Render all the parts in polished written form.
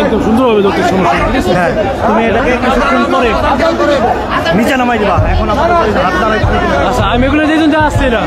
একদম সুন্দরভাবে ধরতে সমস্যা ঠিক আছে। হ্যাঁ তুমি এটাকে কিছুক্ষণ পরে নিচে নামাই দিবা। এখন আমার হাত দাঁড়াই। আচ্ছা আমি এগুলো যেজন যা আসছে এটা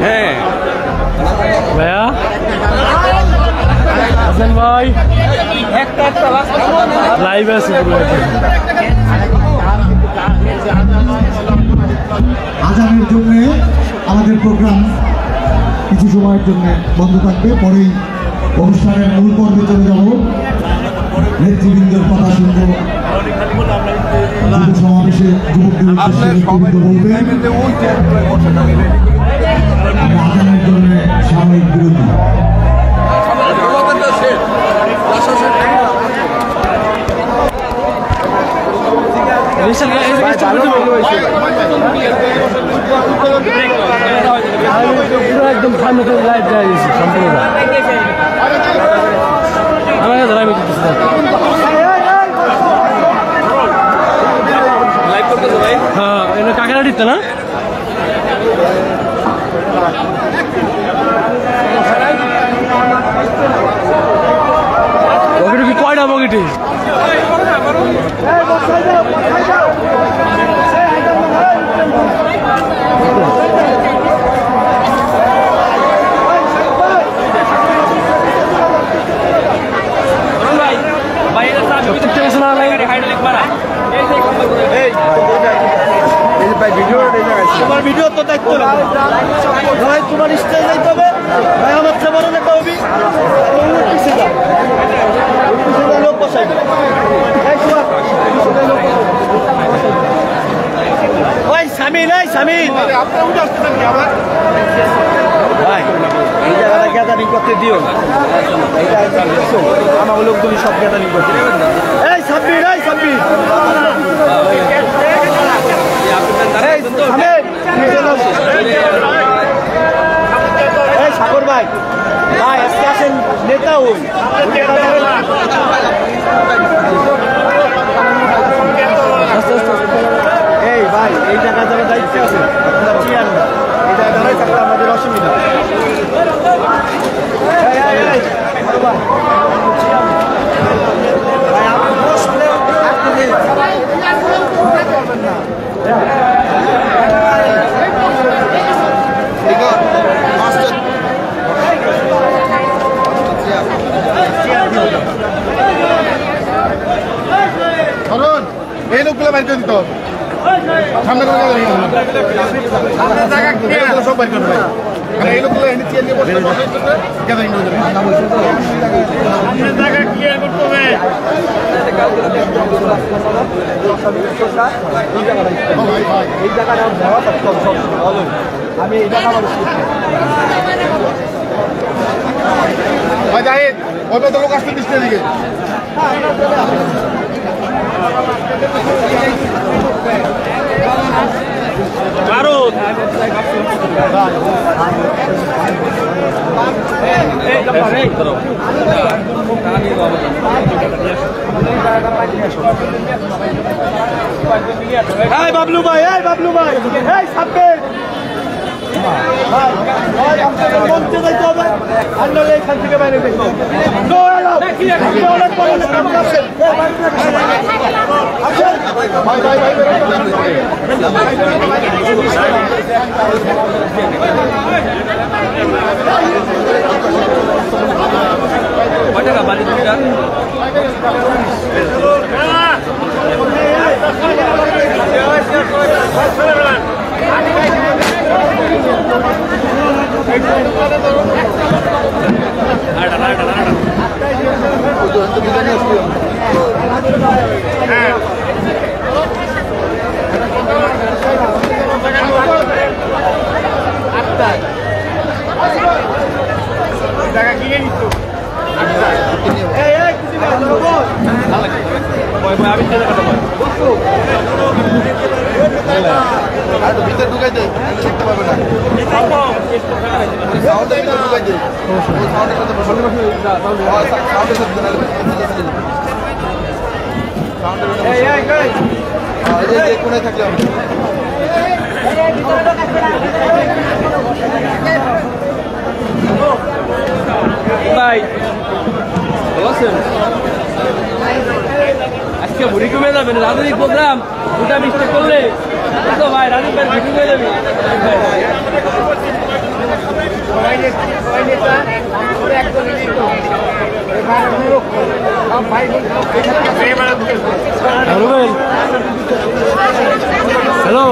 হ্যাঁ ভাইয়া হাসান ভাই লাইভ আছে আজানের জন্য আমাদের প্রোগ্রাম কিছু সময়ের জন্য বন্ধ থাকবে, পরেই অনুষ্ঠানের মূল পর্বে চলে যাব। নেতৃবৃন্দের কথা শুনব, সমাবেশে যুবকদের উদ্দেশ্যে নেতৃবৃন্দ বলবেন। আজানের জন্য সাময়িক বিরতি। একদম সামনে থেকে লাইভ দেওয়া দিয়েছি সম্পূর্ণ আমার কাছে লাইভ দিতেছি হ্যাঁ এটা কাকেরা দিতে না পকেটে কি কয়টা পকেটে তোমার ভিডিও তো দায়িত্ব ভাই, তোমার স্টেজ যাইতে হবে ভাই, আমার চেয়ে একটা হবি লোক বসাই ওই সামিন, এই সামিন ভাই, এই জায়গাটা গ্যাদারিং করতে দিও না, আমার লোকগুলি সব গ্যাদারিং করতে। এই সাব্বির, এই সাব্বির সাগর ভাই, ভাই আজকে আসেন নেতা হই। এই ভাই, এই জায়গায় যারা দায়িত্ব আছে এই জায়গায় থাকলে আমাদের অসুবিধা। এই লোকগুলো বাইর করে দিতে হবে, সামনে করে সব বাইর করবে, এই লোকগুলো চেয়ার নিয়ে বসে গ্যাদারিং করে দেবে। আমি এই জায়গা ভাই জাহিদ, ওই তো লোক আসতে দিচ্ছে দিকে। বাবলু ভাই, এই বাবলু ভাই, এই সাব্বির মঞ্চে যাইতে হবে, আর নইলে এখান থেকে বাইরে দেখতে হবে। ভিতরে ঢুকাই দেয়, দেখতে পাবে না। কোনায় থাকলে ভাই ভালো আছেন? আজকে ভুড়ি কমে যাবেন, রাজনৈতিক প্রোগ্রাম দুটা মিস্টেক করলে ভাই রানিং ভাই ভিডিও করে দেবি হ্যালো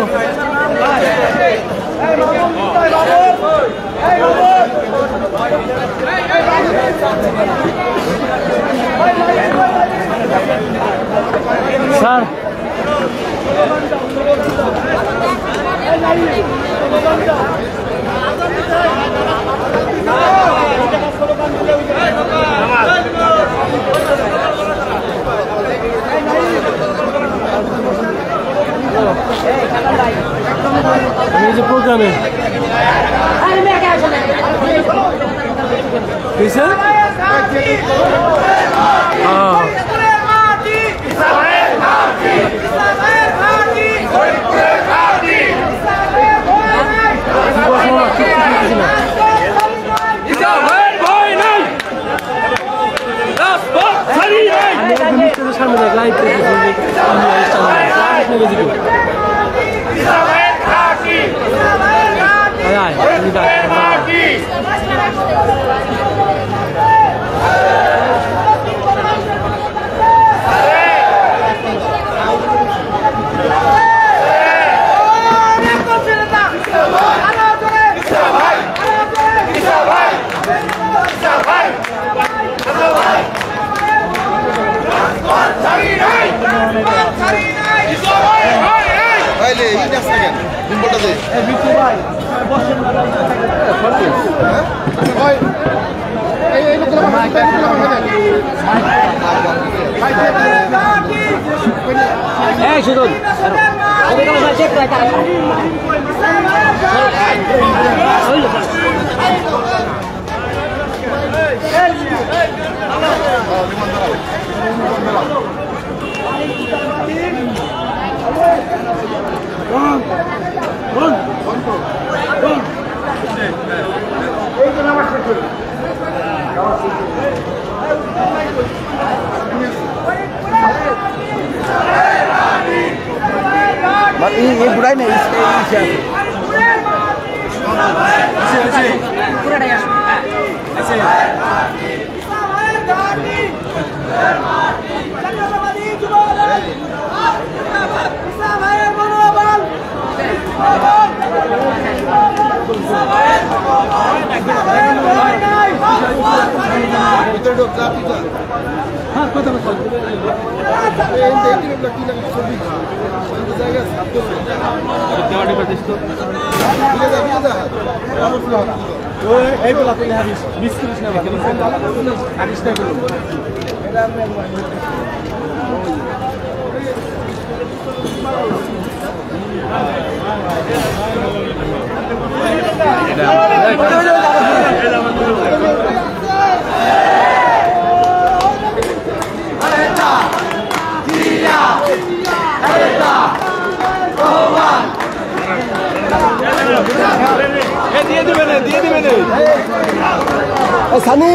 স্যার এই যে প্রোগ্রামে সামনে লাইভ ये बुराई नहीं Sani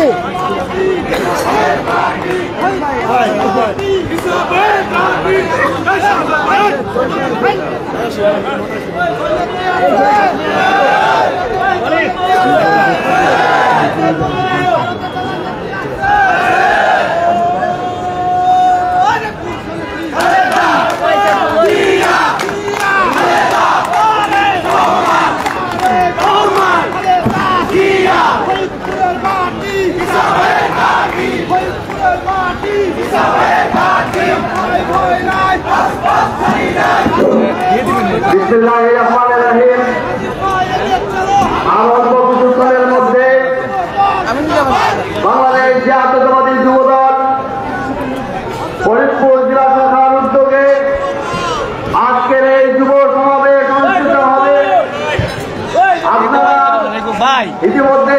বিসমিল্লাহিররহমানিররহিম। আমার বন্ধুদের মধ্যে বাংলাদেশ জাতীয়তাবাদী যুবদল ফরিদপুর জেলা শাখার উদ্যোগে আজকের এই যুব সমাবেশ অনুষ্ঠিত হবে। আপনারা ইতিমধ্যে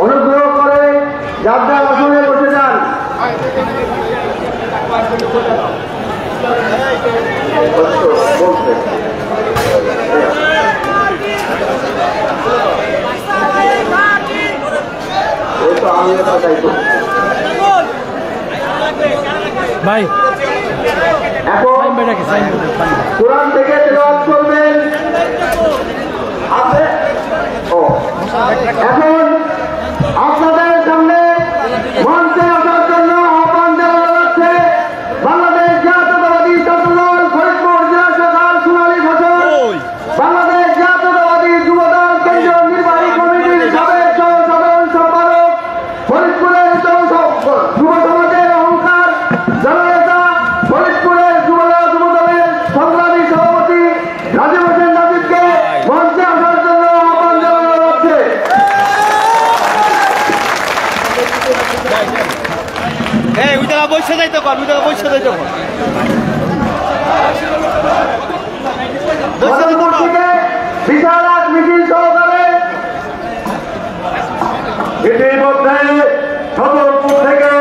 অনুগ্রহ করে যাত্রা আসনে বসে যান। ভাই এখন কোরআন থেকে তেলাওয়াত করবেন। এখন আপনাদের সামনে মঞ্চে আসার জন্য আহ্বান জানানো হচ্ছে বাংলাদেশ জাতীয়তাবাদী ছাত্রদল ফরিদপুর জেলা শাখার সোনালী ফসল, বাংলাদেশ জাতীয়তাবাদী যুবদল কেন্দ্রীয় নির্বাহী কমিটির সাবেক সাধারণ সম্পাদক, ফরিদপুরের যুব সমাজের অহংকার জননেতা, ফরিদপুরের যুবদলের সংগ্রামী সভাপতি রাজীব হোসেন রাজীবকে মঞ্চে আসার জন্য আহ্বান জানানো হচ্ছে। বিশাল এক মিছিল সহকারে ইতিমধ্যে সদরপুর থেকে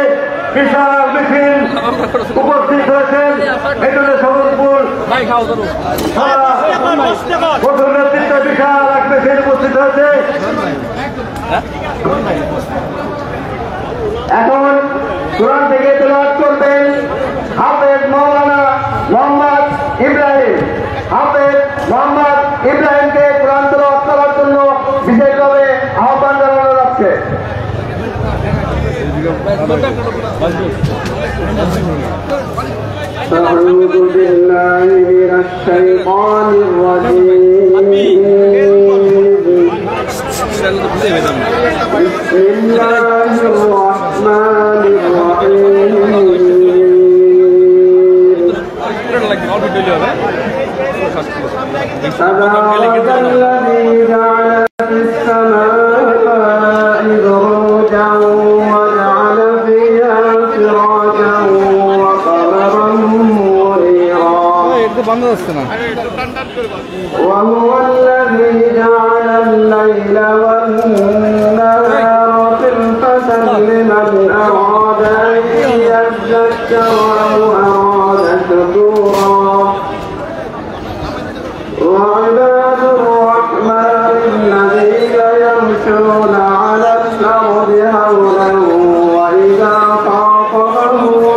বিশাল মিছিল উপস্থিত হয়েছেন। এখানে সদরপুর প্রথম নেতৃত্বে বিশাল এক মিছিল উপস্থিত হয়েছে। এখন কোরআন থেকে তেলাওয়াত করবেন হাফেজ মাওলানা মোহাম্মদ ইব্রাহিম। হাফেজ মোহাম্মদ ইব্রাহিমকে কোরআন তেলাওয়াত করার জন্য বিশেষভাবে আহ্বান জানানো যাচ্ছে। أعوذ بالله من الشيطان الرجيم. بسم الله الرحمن الرحيم. تبارك الذي جعل في السماء بروجا وجعل فيها سراجا وقمرا منيرا وهو الذي جعل الليل والنهار خلفة لمن أراد أن يذكر أو أراد شكورا وعباد الرحمن الذين يمشون على الأرض هونا وإذا خاطبهم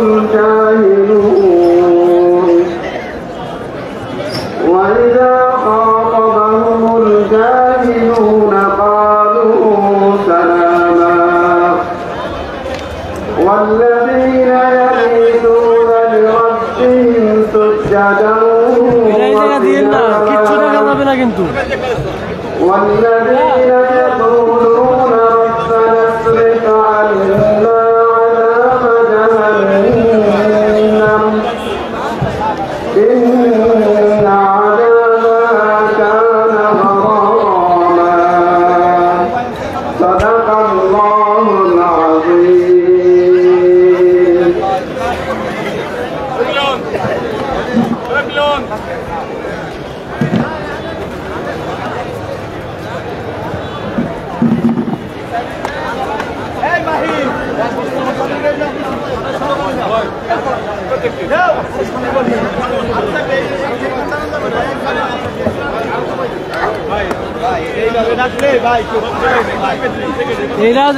الجاهلون قالوا سلاما والذين يبيتون لربهم سجدا والذين يقولون ربنا اصرف عنا عذاب جهنم إن عذابها كان غراما صدق الله العظيم.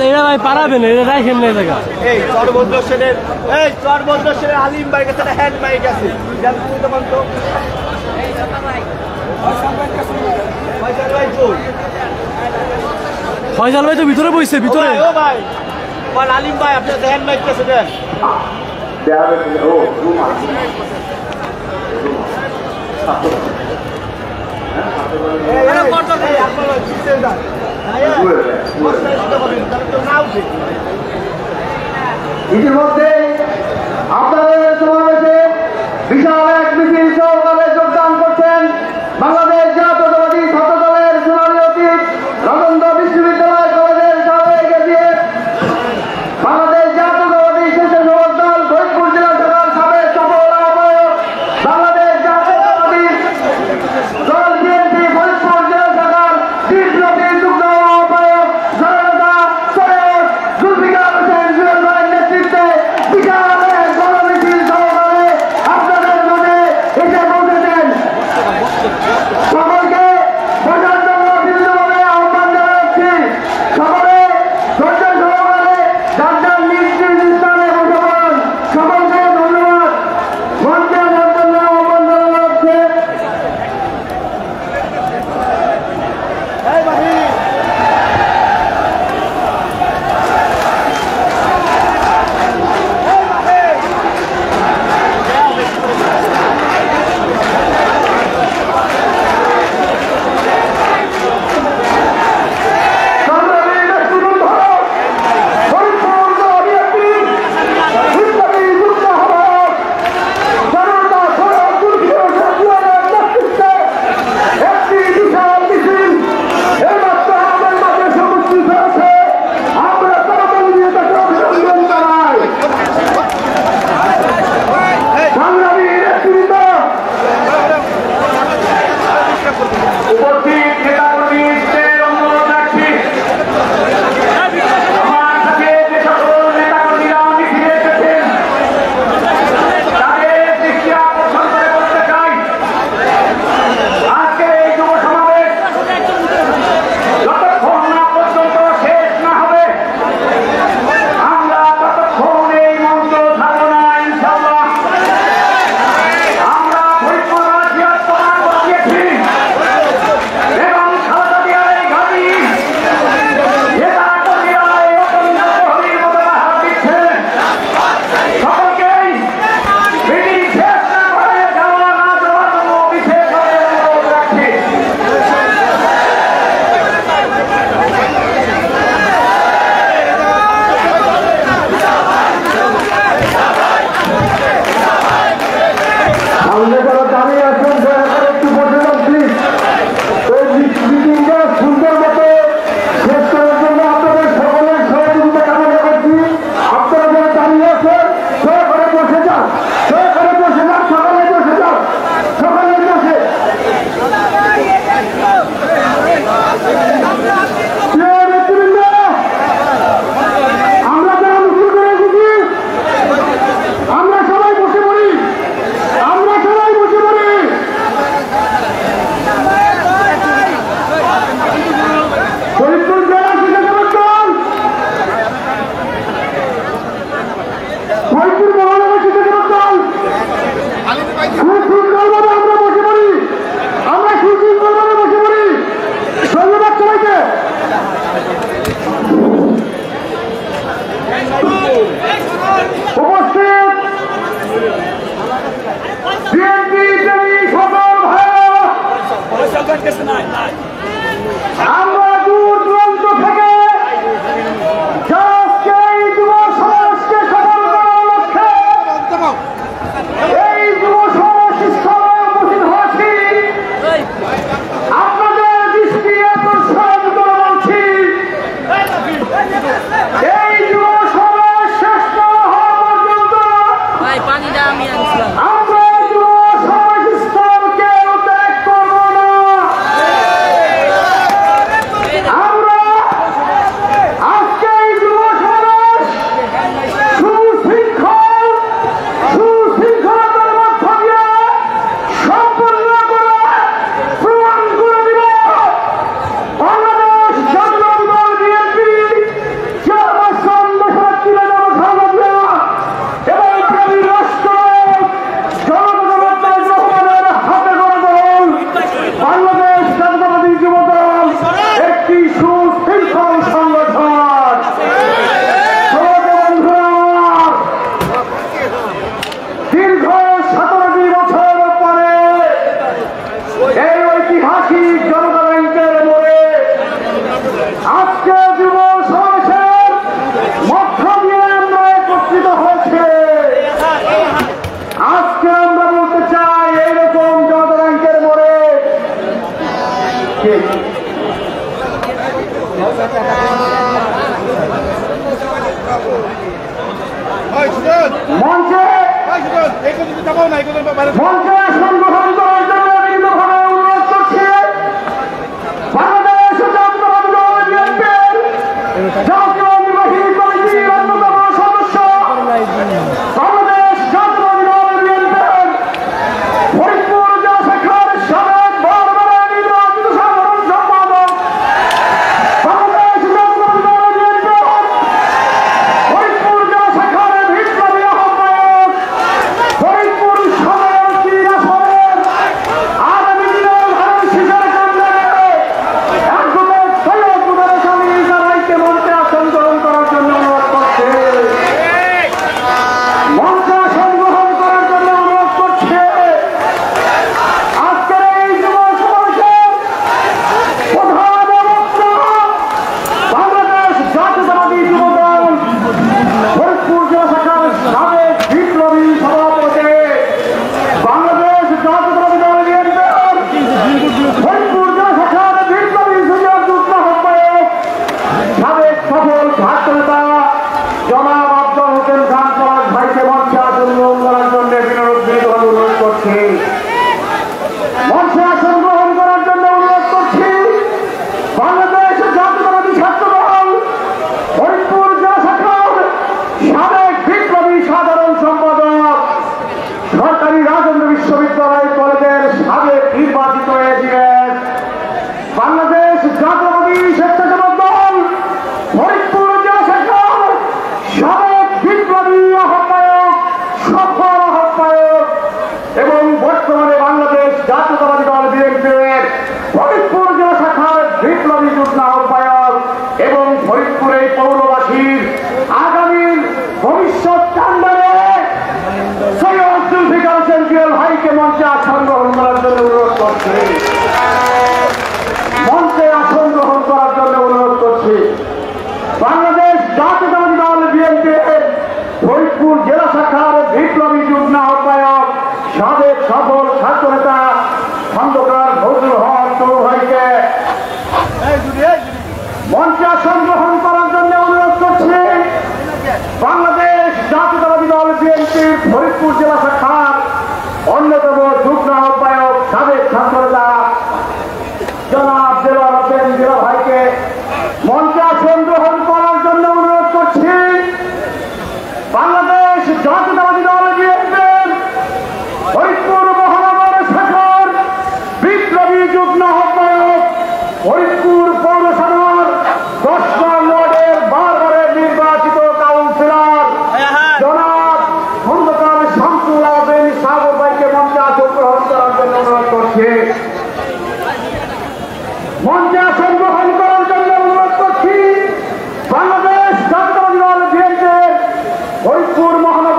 এরা ভাই পারাবেন, এরা রাখেন না জায়গা। এই চরবদ্র সেনের আলিম ভাই কাছে হ্যান্ড মাইক আছে, ফয়সাল ভাই তো ভিতরে বসছে, ভিতরে ও ভাই আলিম ভাই আপনার হ্যান্ড মাইক কাছে দেন। ইতিমধ্যে আপনাদের সমাবেশে বিশাল এক মিছিল সহকারে যোগদান করছেন বাংলাদেশ জাতীয়তাবাদী ছাত্রদলের সোনালী অতীত রবীন্দ্র বিশ্ববিদ্যালয় কলেজের সাবেক এজিএস, বাংলাদেশ জাতীয়তাবাদী স্বেচ্ছাসেবক দল ফরিদপুর জেলা শাখার সাবেক সফল আহ্বায়ক, বাংলাদেশ জাতীয়তাবাদী দল বিএনপি ফরিদপুর জেলা শাখার তীব্রতী যুগ্ম আহ্বায়ক জননেতা সৈয়দ জুলফিকার হোসেন জুয়েল ভাইয়ের নেতৃত্বে বিশাল এক গণমিছিল সহকারে আপনাদের মাঝে উপস্থিত বিএনপি প্রেমী সকল ভাইরা, আমরা দূর দূরান্ত থেকে আজকে এই যুব সমাজকে সফল করার লক্ষ্যে এই যুব সমাজ স্থলে উপস্থিত হয়েছি। আপনাদের দৃষ্টি আকর্ষণ করে বলছি, এই যুব সমাজ শেষ না হওয়া পর্যন্ত আমরা যুব সমাজ স্থলকে ত্যাগ করব না। আমরা আজকে এই যুব সমাজ সুশৃঙ্খলতার মধ্য দিয়ে সম্পূর্ণ করে প্রমাণ করে দিব বাংলাদেশ জাতীয় দল বিএনপি চেয়ারপারসন দেশনেত্রী বেগম খালেদা জিয়া এবং প্রেমী রাষ্ট্র জনতা রহমানের হাতে গড়ে দল বাংলাদেশ জাতীয়তাবাদী যুব দল একটি সুশৃঙ্খল সংগঠন। দীর্ঘ 17টি বছর পরে এই ঐতিহাসিক জনতা ব্যাংকের মোড়ে আজকে যুব সমাবেশের মধ্য দিয়ে আমরা একত্রিত হয়েছে। আজকে আমরা বলতে চাই এইরকম জনতা ব্যাংকের মোড়ে মঞ্চে মঞ্চে সংগ্রহণ করার জন্য বিভিন্নভাবে অনুরোধ করছি বাংলাদেশ জাতীয়তাবাদী দল বিএনপির জাতীয় নির্বাহী কমিটির অন্যতম সদস্য, বাংলাদেশ জাতীয়তাবাদী দল বিএনপির ফরিদপুর জেলা শাখার সাবেক বারবারের নির্বাচিত সাধারণ সম্পাদক, বাংলাদেশ জাতীয়তাবাদী দল বিএনপির ফরিদপুর জেলা শাখার বিপ্লবী আহ্বায়ক, ফরিদপুর সদর তিন আসনের আগামী দিনের ধারণ শিশার কেন্দ্রে অ্যাডভোকেট সৈয়দ মুদারেস আলী ভাইকে মঞ্চে আসন গ্রহণ করার জন্য অনুরোধ করছে। মঞ্চে আসন গ্রহণ করার জন্য অনুরোধ করছে। আজকের এই যুব সমাবেশের প্রধান বক্তা বাংলাদেশ জাতীয়তাবাদী যুব দল ফরিদপুর জেলা শাখার সাবেক বিপ্লবী সভাপতি, বাংলাদেশ জাতীয়তাবাদী দল বিএনপির ফরিদপুর জেলা শাখার বিপ্লবী সুযোগ যুগ্ম আহ্বায়ক, সাবেক সফল ছাত্র নেতা জনাব আফজল হোসেন খান পলাশ ভাইকে মঞ্চে আসন গ্রহণ করার জন্য বিনীতভাবে অনুরোধ করছি। মঞ্চে আসন গ্রহণ করার জন্য অনুরোধ করছি বাংলাদেশ জাতীয়তাবাদী ছাত্র দল ফরিদপুর জেলা শাখার সাবেক বিপ্লবী সাধারণ সম্পাদক, সরকারি রাজেন্দ্র বিশ্ববিদ্যালয় কলেজের সাবেক নির্বাচিত প্রেসিডেন্ট, বাংলাদেশ জাতীয়তাবাদী স্বেচ্ছাসেবক দল ফরিদপুর জেলা শাখার সাবেক বিপ্লবী আহ্বায়ক, সফল আহ্বায়ক এবং বর্তমানে বাংলাদেশ জাতীয়তাবাদী দল বিএনপির ফরিদপুর জেলা শাখার বিপ্লবী যুগ্ম আহ্বায়ক এবং ফরিদপুরে পৌরবাসীর আগামী ভবিষ্যৎ কাণ্ডারে সৈয়দ জুলফিকার হোসেন জুয়েল ভাইকে মঞ্চে আসন গ্রহণ করার জন্য অনুরোধ করছি। মঞ্চে আসন গ্রহণ করার জন্য অনুরোধ করছি বাংলাদেশ জাতীয়তাবাদী দল বিএনপির ফরিদপুর জেলা শাখার বিপ্লবী যুগ্ম আহ্বায়ক, সাবেক সফল ছাত্র নেতা খন্দকার ফজলুল হক টুলু ভাইকে মঞ্চে আসন গ্রহণ করার জন্য অনুরোধ করছি বাংলাদেশ জাতীয়তাবাদী দল বিএনপির ফরিদপুর জেলা শাখার অন্যতম যুগ্ম আহ্বায়ক, সাবেক ছাত্র নেতা জনাব দেলোয়ার হোসেন জিয়া ভাইকে মঞ্চে আসন গ্রহণ করার জন্য অনুরোধ করছি বাংলাদেশ জাতীয়তাবাদী দল বিএনপির ফরিদপুর মহানগর শাখার বিপ্লবী যুগ্ম আহ্বায়ক, ফরিদপুর পৌরসভার 10 নং ওয়ার্ডের বারবারের নির্বাচিত কাউন্সিলর জনাব খন্দকার শামসুল আবেদ সাগর ভাইকে মঞ্চে আসন গ্রহণ করার জন্য অনুরোধ করছি। মঞ্চে আসন গ্রহণ করার জন্য অনুরোধ করছি বাংলাদেশ জাতীয়তাবাদী দল বিএনপির ফরিদপুর মহানগর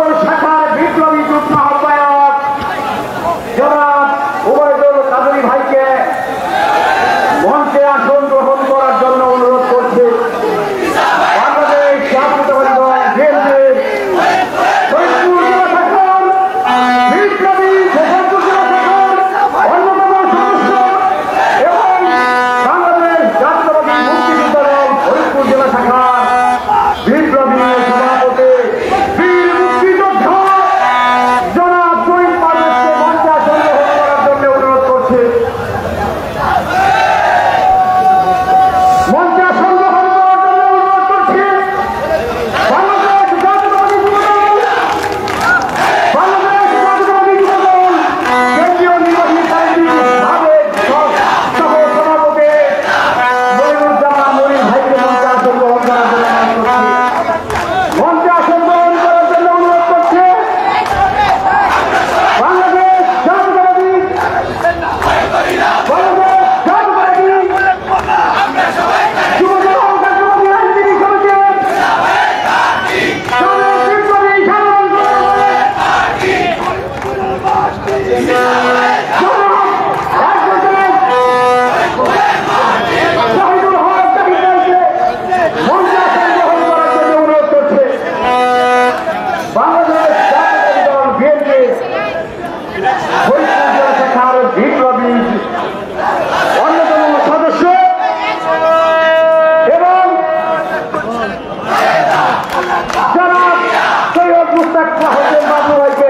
মোস্তাক হোসেন বাবু ভাইকে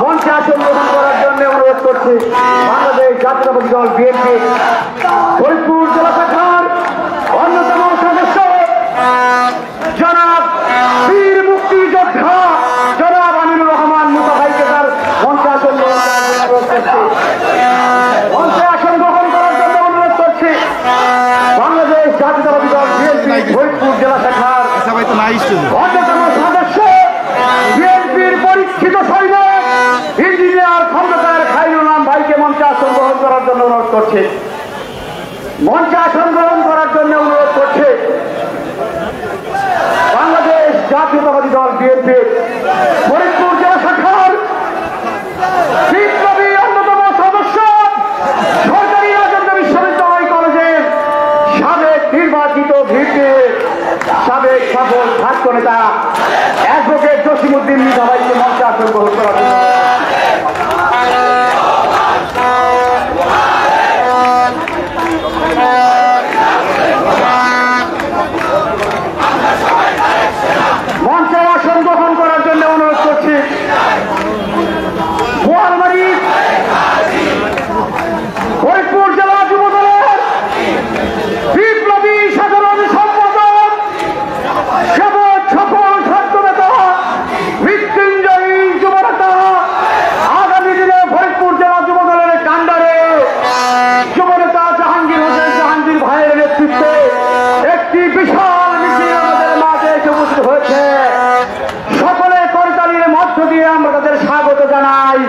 মঞ্চে আসন গ্রহণ করার জন্য অনুরোধ করছি। বাংলাদেশ জাতীয়তাবাদী দল বিএনপি ফরিদপুর জেলা শাখার অন্যতম সদস্য জনাব বীর মুক্তিযোদ্ধা জনাব আমিনুর রহমান মুতা ভাইকে তার মঞ্চে আসন গ্রহণ করার জন্য অনুরোধ করছি। মঞ্চে আসন গ্রহণ করার জন্য অনুরোধ করছি বাংলাদেশ জাতীয়তাবাদী দল বিএনপি ফরিদপুর জেলা শাখার অন্যতম সদস্য বিএনপির পরীক্ষিত সৈনিক ইঞ্জিনিয়ার খন্দকার খায়রুল আলম ভাইকে মঞ্চে আসন গ্রহণ করার জন্য অনুরোধ করছে। মঞ্চে আসন গ্রহণ করার জন্য অনুরোধ করছে বাংলাদেশ জাতীয়তাবাদী দল বিএনপি ফরিদপুর জেলা শাখার বিপ্লবী অন্যতম সদস্য সরকারি রাজেন্দ্র বিশ্ববিদ্যালয় কলেজের সাবেক নির্বাচিত ভিপি সাবেক সফল ছাত্র নেতা অ্যাডভোকেট জসিমউদ্দিন মৃধা ভাইকে মঞ্চে আসন গ্রহণ করার জন্য মঞ্চে আসন গ্রহণ করার জন্য অনুরোধ করছি বোয়ালমারী ফরিদপুর জেলা যুব দলের বিপ্লবী সাধারণ সম্পাদক সাবেক সফল ছাত্র নেতা মৃত্যুঞ্জয়ী যুব নেতা আগামী দিনে ফরিদপুর জেলা যুব দলের কান্ডারে যুব নেতা জাহাঙ্গীর হোসেন জাহাঙ্গীর ভাইয়ের নেতৃত্বে একটি বিশাল মিছিল আমাদের মাঝে এসে উপস্থিত হয়েছে। সকলে করতালির মধ্য দিয়ে আমরা তাদের স্বাগত জানাই।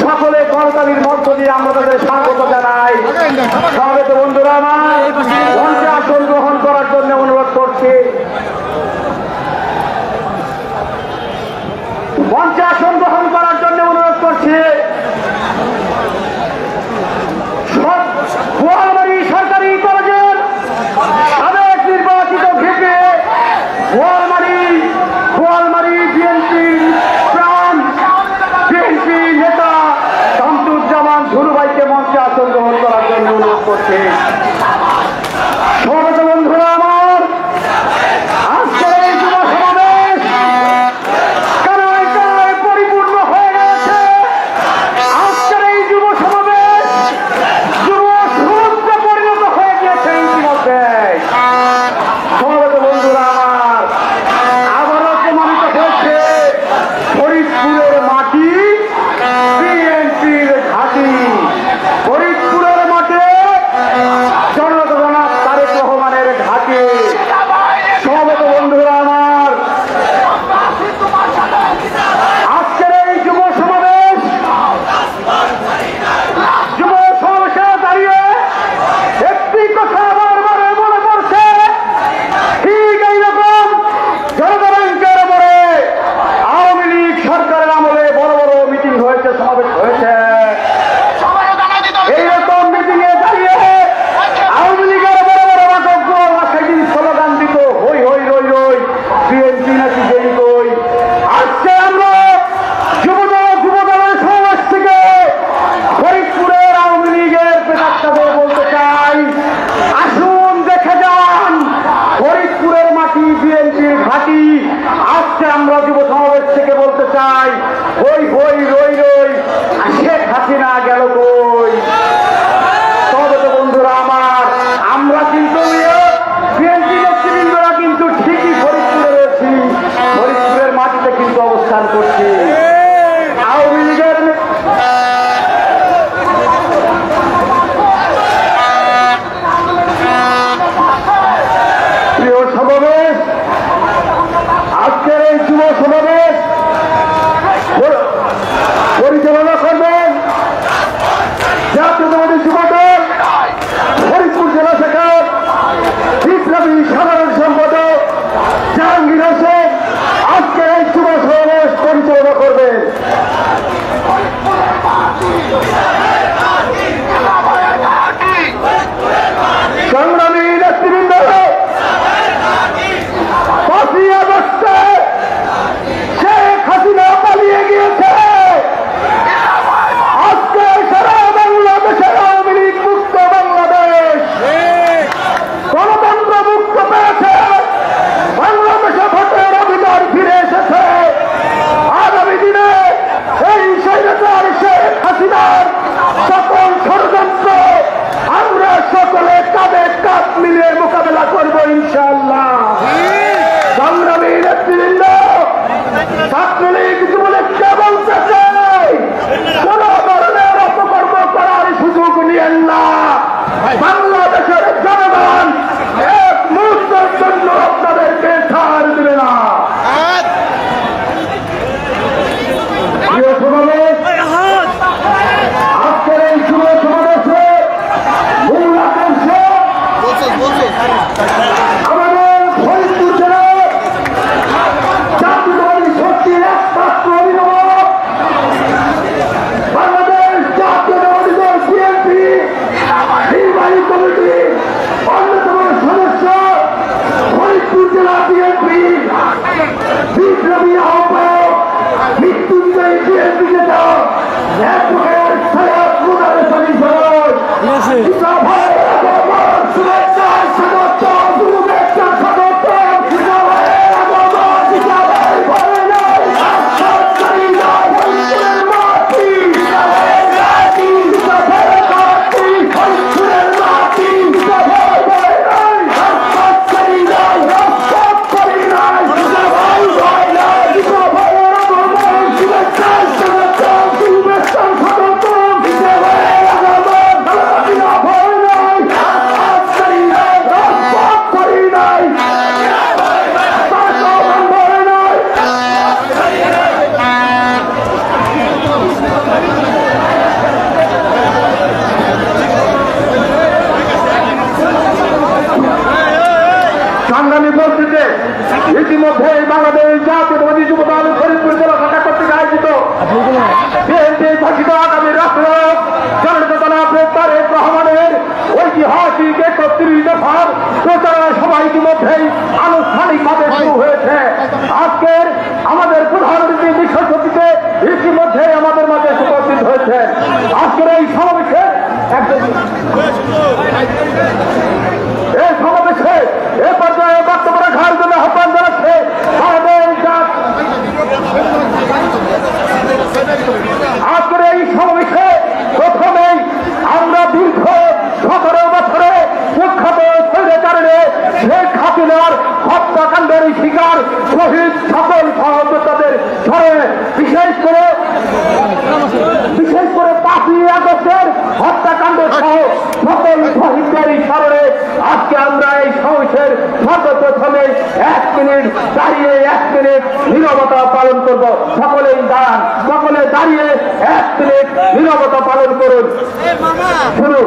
সকলে করতালির মধ্য দিয়ে আমরা তাদের স্বাগত জানাই। স্বাগত বন্ধুরা আমার মঞ্চে আসন গ্রহণ করার জন্য অনুরোধ করছি। মঞ্চে আসন গ্রহণ করার জন্য অনুরোধ করছি বোয়ালমারী সরকারি কলেজের সাবেক নির্বাচিত ভিপি বোয়ালমারী বিএনপি প্রাণ বিএনপি নেতা শামসুজ্জামান ঝুরু ভাইকে মঞ্চে আসন গ্রহণ করার জন্য অনুরোধ করছি। স্বাগত বন্ধুরা আমার আজকের এই যুব সমাবেশ কানায় কানায় পরিপূর্ণ হয়ে গেছে। আজকের এই যুব সমাবেশ যুব সমুদ্রে পরিণত হয়ে গিয়েছে ইতিমধ্যে। স্বাগত বন্ধুরা আমার আবারও প্রমাণিত হয়েছে ফরিদপুরের মাটি বিএনপির ঘাঁটি। ফরিদপুরের মাঠে জনগণনাথ তারেক রহমানের ঘাঁটি। স্বাগত বন্ধুরা আমার আজকের এই যুব সমাবেশে দাঁড়িয়ে একটি কথা বারবার মনে পড়ছে। ঠিক এইরকম জনতা ব্যাংকের পরে আওয়ামী লীগ সরকারের আমলে বড় বড় মিটিং হয়েছে, সমাবেশ হয়েছে। এইরকম মিটিং এ দাঁড়িয়ে আওয়ামী লীগের বড় বড় নাটকগুলো সেদিন স্লোগান দিত হই হই রই রই বিএনপি নাকি দেরি কই। আজকে আমরা যুব দলের সমাবেশ থেকে ফরিদপুরের আওয়ামী লীগের প্রেতাত্মাদের বলতে চাই আসুন দেখে যান ফরিদপুরের মাটি বিএনপির ঘাঁটি। আজকে আমরা যুব সমাবেশ থেকে বলতে চাই হই হই রই রই শেখ হাসিনা গেল কই। স্বাগত বন্ধুরা আমার আমরা কিন্তু বিএনপি নেতৃবৃন্দরা কিন্তু ঠিকই ফরিদপুরে রয়েছি, ফরিদপুরের মাটিতে কিন্তু অবস্থান করছি। আওয়ামী লীগের প্রিয় সমাবেশ আজকের এই যুব সমাবেশ পরিচালনা করবেন জাতীয়তাবাদী যুব দল ফরিদপুর জেলা শাখার বিপ্লবী সাধারণ সম্পাদক জাহাঙ্গীর হোসেন। আজকের এই যুব সমাবেশ আগস্টের হত্যাকাণ্ড সহ সকল শহীদদের স্মরণে আজকে আমরা এই সমাবেশের সর্বপ্রথমে 1 মিনিট দাঁড়িয়ে 1 মিনিট নীরবতা পালন করব। সকলেই দাঁড়ান, সকলে দাঁড়িয়ে 1 মিনিট নীরবতা পালন করুন। শুরু।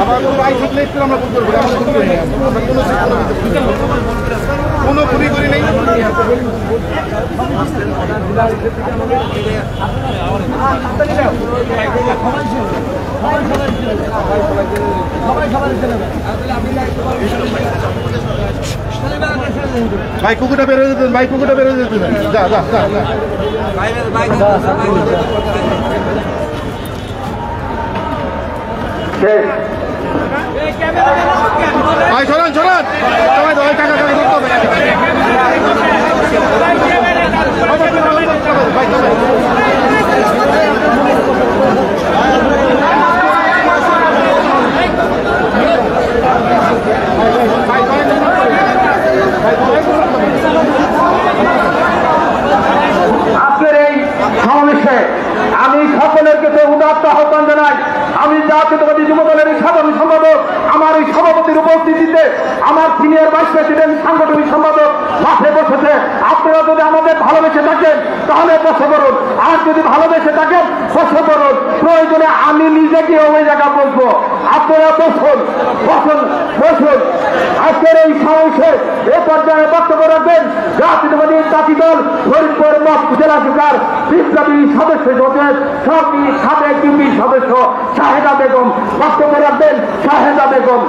আবার কোনো আই থাকলে একটু আমরা করতে পারবো, কোনো গুলি করি নেই। ভাই কুকুরটা বেরোয় যেতেন, ভাই কুকুরটা বেরোয় যেতেন, যা যা যা যা। ভাই চলান চলান, সবাই ওই টাকা টাকা ধরতে হবে। আজকের এই সমাবেশে আমি সকলের কাছে উদাত্ত আহ্বান জানাই। আমি জাতীয়তাবাদী যুব দলের সাধারণ সম্পাদক, আমার এই সভাপতির উপস্থিতিতে আমার সিনিয়র ভাইস প্রেসিডেন্ট সাংগঠনিক সম্পাদক মাঠে বসেছে। আপনারা যদি আমাদের ভালোবেসে থাকেন তাহলে বসে পড়ুন, আর যদি ভালোবেসে থাকেন বসে পড়ুন। প্রয়োজনে আমি নিজেকে ওই জায়গা বলবো, আপনারা বসুন বসুন বসুন। আজকের এই সমাবেশে এ পর্যায়ে বক্তব্য রাখবেন জাতীয়তাবাদী জাতি দল ফরিদপুর জেলা শাখার বিপ্লবী সদস্য সচিব সাবেক ইউপি সদস্য শাহেদা বেগম বক্তব্য রাখবেন। শাহেদা বেগম।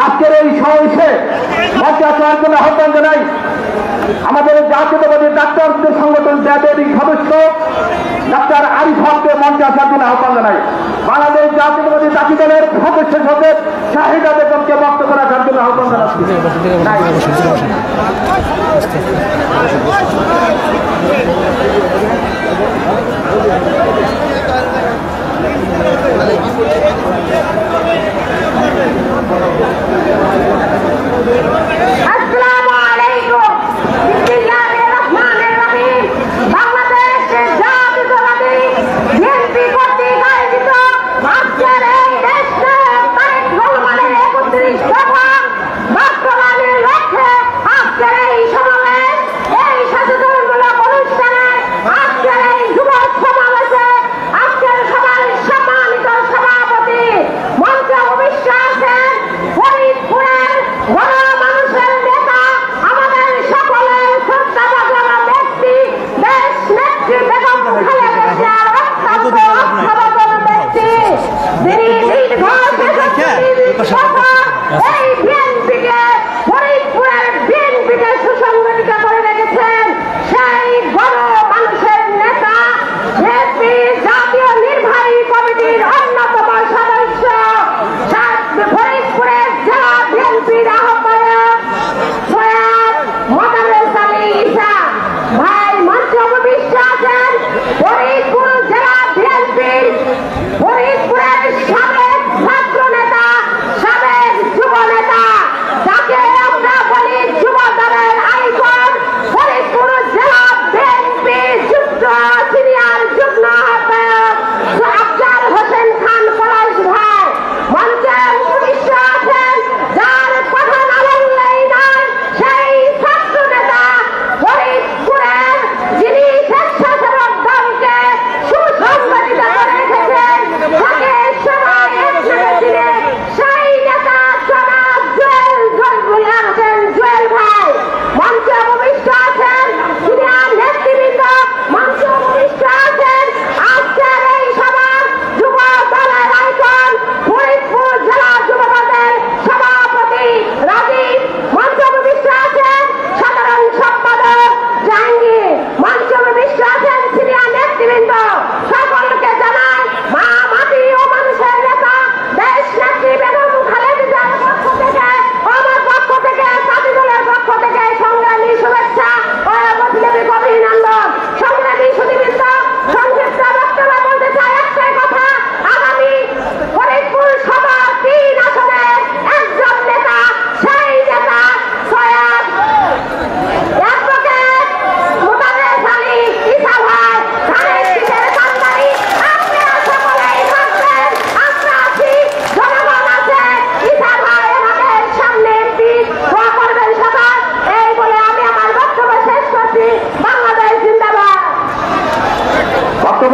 আজকের এই সমাবেশে মঞ্চে আসার জন্য আহ্বান জানাই আমাদের জাতীয়তাবাদী ডাক্তারদের সংগঠন জ্যাবের সদস্য ডাক্তার আরিফ হককে মঞ্চে আসার জন্য আহ্বান জানাই। বাংলাদেশ জাতীয়তাবাদী জাতি দলের সদস্য সচিব শাহিদা বেগমকে বক্তব্য রাখার জন্য আহ্বান জানাচ্ছি। আসসালামু আলাইকুম। বিসমিল্লাহির রহমানির রহিম। বাংলাদেশের জাতীয়তাবাদী বিএনপি কর্তৃক আয়োজিত আজকের এই দেশে তারেক রহমানের 31 দফা বাস্তবায়নের লক্ষ্যে আজকের এই সমাবেশ, এই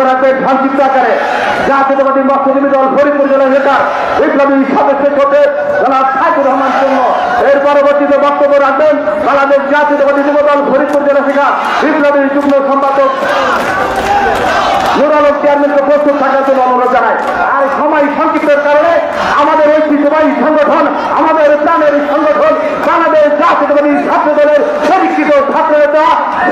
রাখবেন সংক্ষিপ্ত আকারে জাতীয়তাবাদী মৎস্যজীবী দল ফরিদপুর জেলা নেতার বিপ্লবী সদস্য ছোটে জনাব সাইফুর রহমান জন্য এর পরবর্তীতে বক্তব্য রাখবেন বাংলাদেশ জাতীয়তাবাদী যুব দল ফরিদপুর জেলা শাখা বিপ্লবী যুগ্ম সম্পাদক নুর আলম চেয়ারম্যানকে প্রস্তুত থাকার জন্য অনুরোধ জানায়। আর সময় সংক্ষিপ্তের কারণে আমাদের ঐতিহ্যবাহী সংগঠন, আমাদের প্রাণের সংগঠন বাংলাদেশ জাতীয়তাবাদী ছাত্র দলের পরীক্ষিত ছাত্রনেতা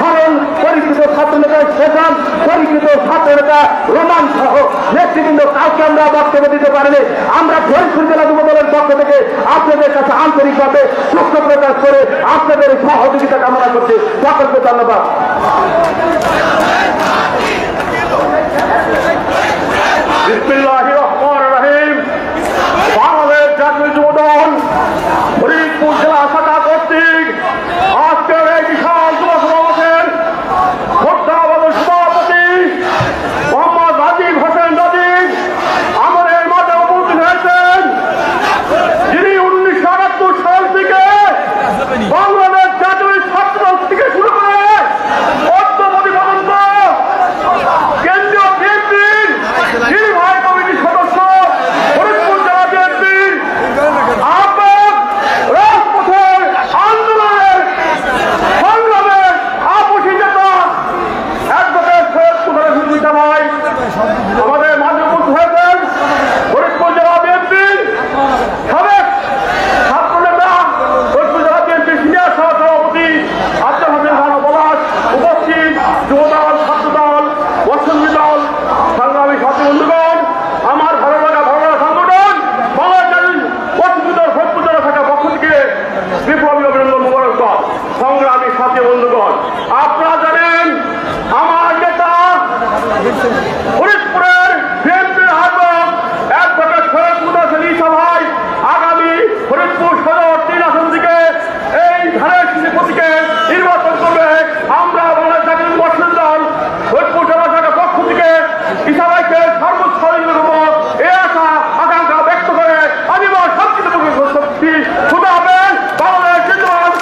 ধরন, পরীক্ষিত ছাত্রনেতা শেষান, পরীক্ষিত ছাত্রনেতা রোমান সহ নেতৃবৃন্দ কাউকে আমরা বক্তব্য দিতে পারিনি। আমরা ফরিদপুর জেলা যুব দলের পক্ষ থেকে আপনাদের কাছে আন্তরিকভাবে দুঃখ প্রকাশ করে আপনাদের সহযোগিতা কামনা করছি। সকলকে ধন্যবাদ। বিসমিল্লাহির রহমানির রহিম। বাংলাদেশ জাতীয় যুব দল ফরিদপুর জেলা শাখা কর্তৃক আজকের এই বিশাল যুব সমাবেশের শ্রদ্ধাবাদ সভাপতি মোহাম্মদ রাজীব হোসেন রাজীব আমাদের মাঝে উপস্থিত হয়েছেন, যিনি 1978 সাল থেকে বাংলাদেশ জাতীয় ছাত্র থেকে শুরু করে অদ্যবধি পর্যন্ত কেন্দ্রীয় বিএনপির নির্বাহী কমিটির সদস্য, ফরিদপুর জেলা বিএনপির আহ্বায়ক, রাজপথের আন্দোলনের সংগ্রামের আপসী নেতা অ্যাডভোকেট সৈয়দ কুদ্দুস হুসাইন ভাই আমাদের মাঝে উপস্থিত হয়েছেন। ফরিদপুর জেলা বিএনপির সাবেক ছাত্র নেতা, ফরিদপুর জেলা বিএনপির সিনিয়র সভাপতি আব্দুল হামিদ খান পলাশ, উপস্থিত যুবদল, ছাত্রদল, মৎস্যজীবী দল, সংগ্রামী ছাত্র বন্ধুগণ, আমার ভালো লাগা সংগঠন বাংলাদেশ মৎস্যজীবী দল ফরিদপুর জেলা শাখার পক্ষ থেকে বিপ্লবী অভিনন্দন মোবারকবাদ। সংগ্রামী সাথী বন্ধুগণ, আপনারা জানেন আমার নেতা ফরিদপুরের বিএনপির আহ্বায়ক অ্যাডভোকেট সৈয়দ কুদ্দুস হুসাইন ভাই আগামী ফরিদপুর সদর 3 আসন থেকে এই ধানের শীষের প্রতীকে নির্বাচন করবে। আমরা বাংলাদেশ জাতীয় মৎস্যজীবী দল ফরিদপুর জেলা শাখার পক্ষ থেকে ইসাবাইকে সর্বোচ্চ সহযোগিতা করবো এই আশা আকাঙ্ক্ষা ব্যক্ত করে আমি আমার সংক্ষিপ্ত শক্তি শুধু হবেন বাংলাদেশ জিন্দাবাদ,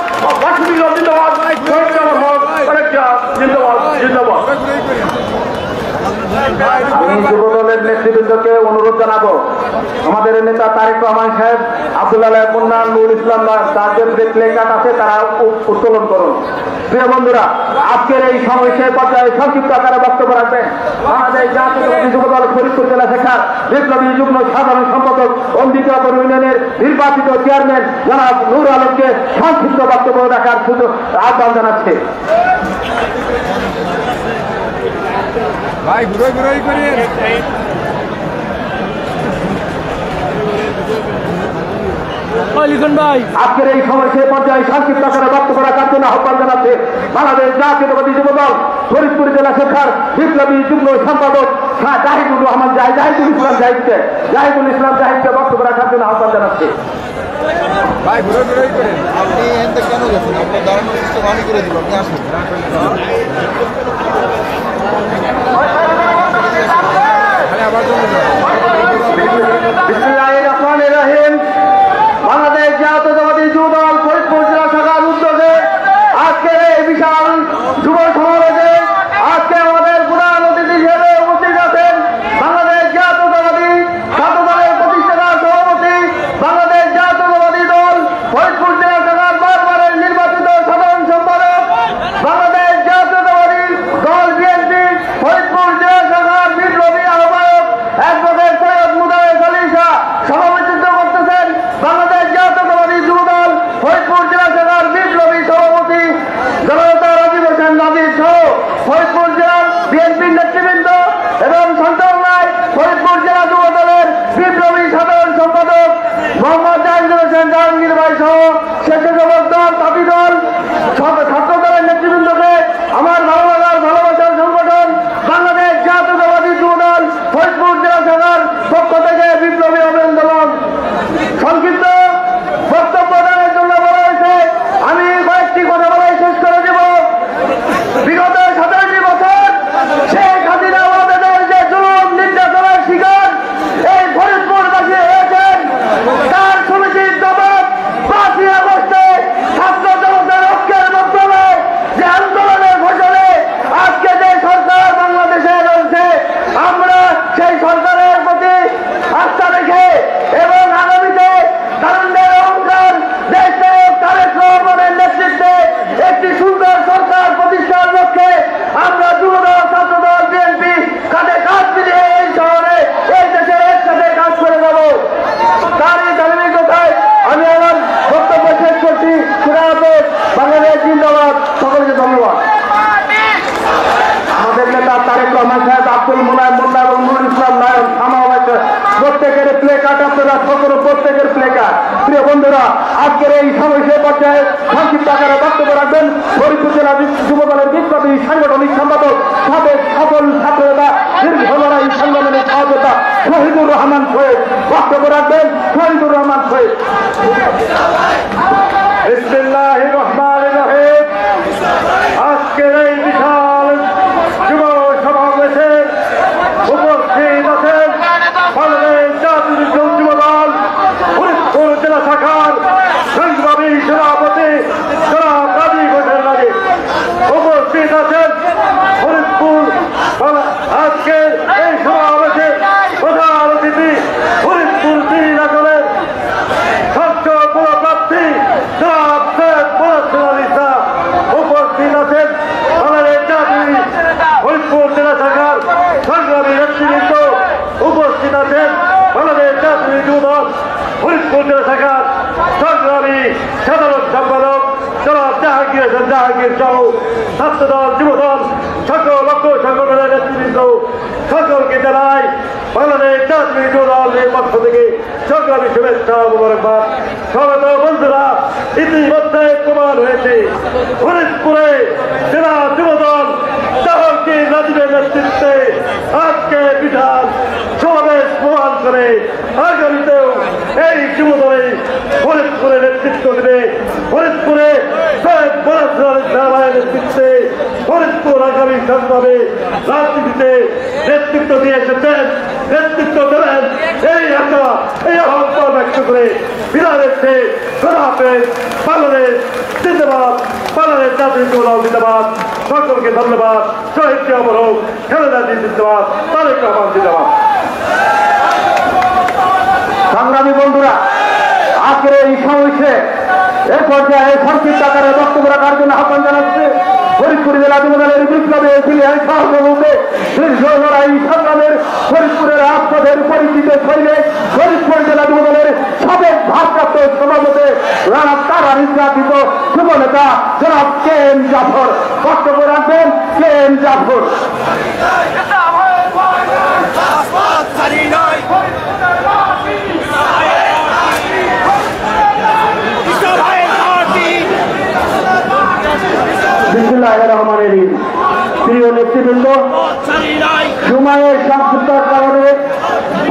মৎস্যজীবী দল জিন্দাবাদ, জিন্দাবাদ জিন্দাবাদ। আমি যুব দলের নেতৃবৃন্দকে অনুরোধ জানাবো, আমাদের নেতা তারেক রহমান সাহেব, আব্দুল্লাহ মুন্না, নুর ইসলাম, তাদের যে প্লেকার্ড আছে তারা উত্তোলন করুন। প্রিয় বন্ধুরা, আজকের এই সমাবেশের পর্যায়ে সংক্ষিপ্ত আকারে বক্তব্য রাখবেন বাংলাদেশ জাতীয়তাবাদী যুব দল ফরিদপুর জেলা শাখার বিপ্লবী যুগ্ম সাধারণ সম্পাদক অম্বিকাপুর ইউনিয়নের নির্বাচিত চেয়ারম্যান জনাব নূর আলমকে সংক্ষিপ্ত বক্তব্য রাখার সুযোগ আহ্বান জানাচ্ছে। ভাই ঘুরে ঘুরে করে লিখন ভাই আজকের এই সমাবেশের পর্যায়ে সংক্ষিপ্ত আকারে বক্তব্য রাখার জন্য আহ্বান জানাচ্ছে বাংলাদেশ জাতীয়তাবাদী যুব দল ফরিদপুর জেলা শাখার বিপ্লবী যুগ্ম সম্পাদক জাহিদুল রহমান জাহিদুল ইসলাম জাহিদকে বক্তব্য রাখার জন্য আহ্বান জানাচ্ছে। ভাই ঘুরে ঘুরে করে আপনি এনতে কেন গেছেন? আপনার দাঁড়ানোর সিস্টেম আমি করে দিব, আপনি আসুন। আবার বিসমিল্লাহির রহমানির রহিম। বাংলাদেশ জাতীয়তাবাদী যুব দল ফরিদপুর জেলা শাখার উদ্যোগে আজকের এই বিশাল যুব সমাবেশে আজকে আমাদের প্রধান অতিথি হিসেবে উপস্থিত আছেন বাংলাদেশ জাতীয়তাবাদী ছাত্র দলের প্রতিষ্ঠাতা সভাপতি, বাংলাদেশ জাতীয়তাবাদী দল ফরিদপুর জেলা শাখার বারবারের নির্বাচিত সাধারণ সম্পাদক, বাংলাদেশ জাতীয়তাবাদী দল বিএনপি ফরিদপুর জেলা শাখার বিপ্লবী আহ্বায়ক অ্যাডভোকেট সৈয়দ মুদায়েস আলী শাহ সভাপতিত্ব করতেছেন। বাংলাদেশ জাতীয়তাবাদী যুব দল ফরিদপুর জেলা শাখার বিপ্লবী সভাপতি জনতা রাজীব হোসেন রাজীব সহ ফরিদপুর জেলার বিএনপির নেতৃবৃন্দ এবং সন্তান রায় ফরিদপুর জেলা যুব দলের বিপ্লবী সাধারণ সম্পাদক মোহাম্মদ জাহিদুল হোসেন জাহাঙ্গীর ভাই সহ স্বেচ্ছাসেবক দল, তাঁতি দল, ছাত্র দলের নেতৃবৃন্দকে আমার ভালো লাগার ভালোবাসার সংগঠন বাংলাদেশ জাতীয়তাবাদী যুব দল ফরিদপুর জেলা শাখার পক্ষ থেকে বিপ্লবী অভিনন্দন। সংক্ষিপ্ত বক্তব্য দেওয়ার জন্য বলা হয়েছে, আমি কয়েকটি কথা বলাই শেষ করে দেব। বিগত 17টি বছর শেখ হাসিনা কার্ড সকল প্রত্যেকের প্লেকার্ড। প্রিয় বন্ধুরা, আজকের এই সমাবেশের পর্যায়ে সংক্ষিপ্ত আকারে বক্তব্য রাখবেন ফরিদপুর জেলা যুব দলের বিপ্লবী সাংগঠনিক সম্পাদক সাবেক সফল ছাত্রনেতা দীর্ঘ লড়াই সংগ্রামের সহযোগিতা শহীদুর রহমান শহীদ। বক্তব্য রাখবেন শহীদুর রহমান শহীদ। বিসমিল্লাহির রহমানির রহিম। আজকের এই বিশাল যুব সমাবেশের উপস্থিত আছেন বাংলাদেশ জাতীয় যুব দল ফরিদপুর জেলা শাখার সংগ্রামী সভাপতি জনাব রাজী ঘোষের লাগে উপস্থিত আছেন ফরিদপুর। আজকের এই সমাবেশের প্রধান অতিথি ফরিদপুর তিন আসনের স্বচ্ছ প্রার্থী জনাব সৈয়দ মোহাম্মদ ইসা উপস্থিত আছেন বাংলাদেশ জাতীয় ফরিদপুর জেলা শাখার সংগ্রামী নেতৃবৃন্দ উপস্থিত আছেন বাংলাদেশ জাতীয় যুব দল ফরিদপুর জেলা শাখার সংগ্রামী সাধারণ সম্পাদক জনাব জাহাঙ্গীর হোসেন জাহাঙ্গীর সহ ছাত্রদল যুবদল সকল লক্ষ সংগঠনের নেতৃবৃন্দ সকলকে জানাই বাংলাদেশ জাতীয় যুব দলের পক্ষ থেকে সংগ্রামী শুভেচ্ছা মোবারকবাদ। সবাই বন্ধুরা, ইতিমধ্যে প্রমাণ হয়েছে ফরিদপুরে জেলা যুবদল জাহাঙ্গীর নাজিমের নেতৃত্বে আজকে বিশাল সমাবেশ প্রমাণ করে আগামীতেও এই যুবদলে ফরিদপুরে নেতৃত্ব দেবে। ফরিদপুরে সৈয়দ মোহাম্মদ নেতৃত্বে ফরিদপুর আগামী সংগ্রামে রাজনীতিতে নেতৃত্ব দিয়ে এসেছেন, নেতৃত্ব দেবেন এই আশা এই আহ্বান ব্যক্ত করে বিদায় দিচ্ছে। খোদা হাফেজ। বাংলাদেশ জিন্দাবাদ, বাংলাদেশ জাতীয় যুব দল জিন্দাবাদ। সকলকে ধন্যবাদ। শহীদ জিয়া অমর হোক, খালেদা জিয়া জিন্দাবাদ, তারেক রহমান জিন্দাবাদ। সংগ্রামী বন্ধুরা, আজকের এই সমাবেশে এর পর্যায়ে সংক্ষিপ্ত আকারে বক্তব্য রাখার জন্য আহ্বান জানাচ্ছে ফরিদপুর জেলা যুব দলের বিপ্লবী সিনিয়র সহসভাপতি দীর্ঘ লড়াই সংগ্রামের ফরিদপুরের রাজপথের পরিচিত সৈনিক ফরিদপুর জেলা যুব দলের সাবেক ভারপ্রাপ্ত সভাপতি রানা তারা নির্যাতিত যুব নেতা জনাব কে এম জাফর। বক্তব্য রাখবেন কে এম জাফর। বিসমিল্লাহির রহমানির রহিম। প্রিয় নেতৃবৃন্দ, সময়ের সংক্ষিপ্ততার কারণে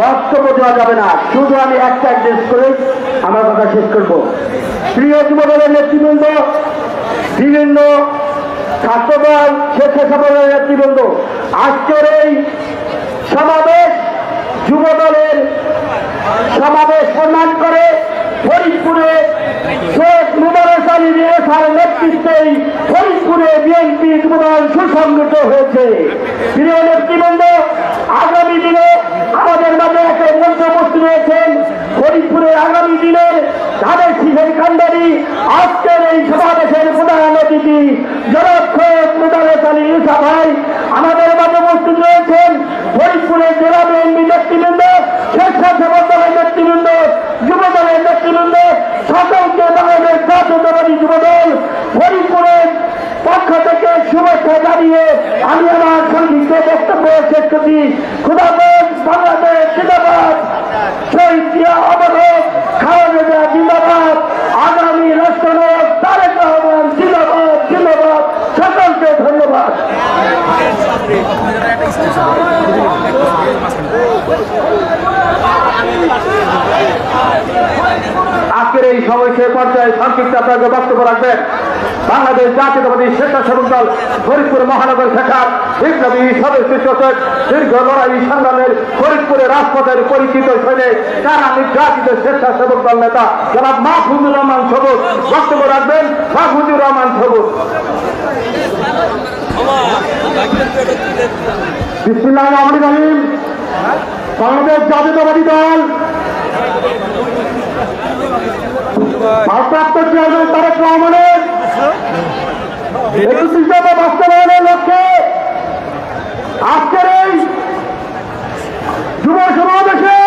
বক্তব্য দেওয়া যাবে না, শুধু আমি একটা অ্যাড্রেস করে আমার কথা শেষ করব। প্রিয় যুবদলের নেতৃবৃন্দ, বিভিন্ন ছাত্রদল স্বেচ্ছাসেবকের নেতৃবৃন্দ, আজকের এই সমাবেশ যুবদলের সমাবেশ প্রমাণ করে ফরিদপুরে শেখ মুবারক আলী রেসার নেতৃত্বেই ফরিদপুরে বিএনপি যুবদল সুসংগঠিত হয়েছে। প্রিয় নেতৃবৃন্দ, আগামী দিনে আমাদের মাঝে একটা মঞ্চ উপস্থিত হয়েছেন ফরিদপুরে আগামী দিনের ধানের শীষের কান্ডারি আজকের এই সমাবেশের প্রধান অতিথি জনাব সৈয়দ মোবারক আলী রেসা ভাই আমাদের মাঝে উপস্থিত রয়েছেন। ফরিদপুরের জেলা বিএনপি নেতৃবৃন্দ, স্বেচ্ছাসেবক দলের নেতৃবৃন্দ, যুব দলের নেতৃবৃন্দ, সকলকে বাংলাদেশ জাতীয়তাবাদী যুবদল ফরিদপুরের পক্ষ থেকে শুভেচ্ছা জানিয়ে আমি আমার সংক্ষিপ্ত বক্তব্য শেষ করছি। খুদাফেজ। বাংলাদেশ জিন্দাবাদ, শহীদ জিয়া অমর হোক, খালেদা জিয়া জিন্দাবাদ, আগামী রাষ্ট্রনায়ক তারেক রহমান জিন্দাবাদ জিন্দাবাদ। সকলকে ধন্যবাদ। আজকের এই সমাবেশের পর্যায়ে সংক্ষিপ্ত আপনাকে বক্তব্য রাখবেন বাংলাদেশ জাতীয়তাবাদী স্বেচ্ছাসেবক দল ফরিদপুর মহানগর শাখার বিপ্লবী সদস্য দীর্ঘ লড়াই সংগ্রামের ফরিদপুরের রাজপথের পরিচিত সৈনিক কারা নির্যাতিত স্বেচ্ছাসেবক দল নেতা জনাব মাহফুজুর রহমান সবুজ। বক্তব্য রাখবেন মাহফুজুর রহমান সবুজ। বিসমিল্লাহির রহমানির রহিম। বাংলাদেশ জাতীয়তাবাদী দল ভারপ্রাপ্ত চেয়ারম্যান তারেক রহমানের 31 দফা বাস্তবায়নের লক্ষ্যে আজকের এই যুব সমাবেশে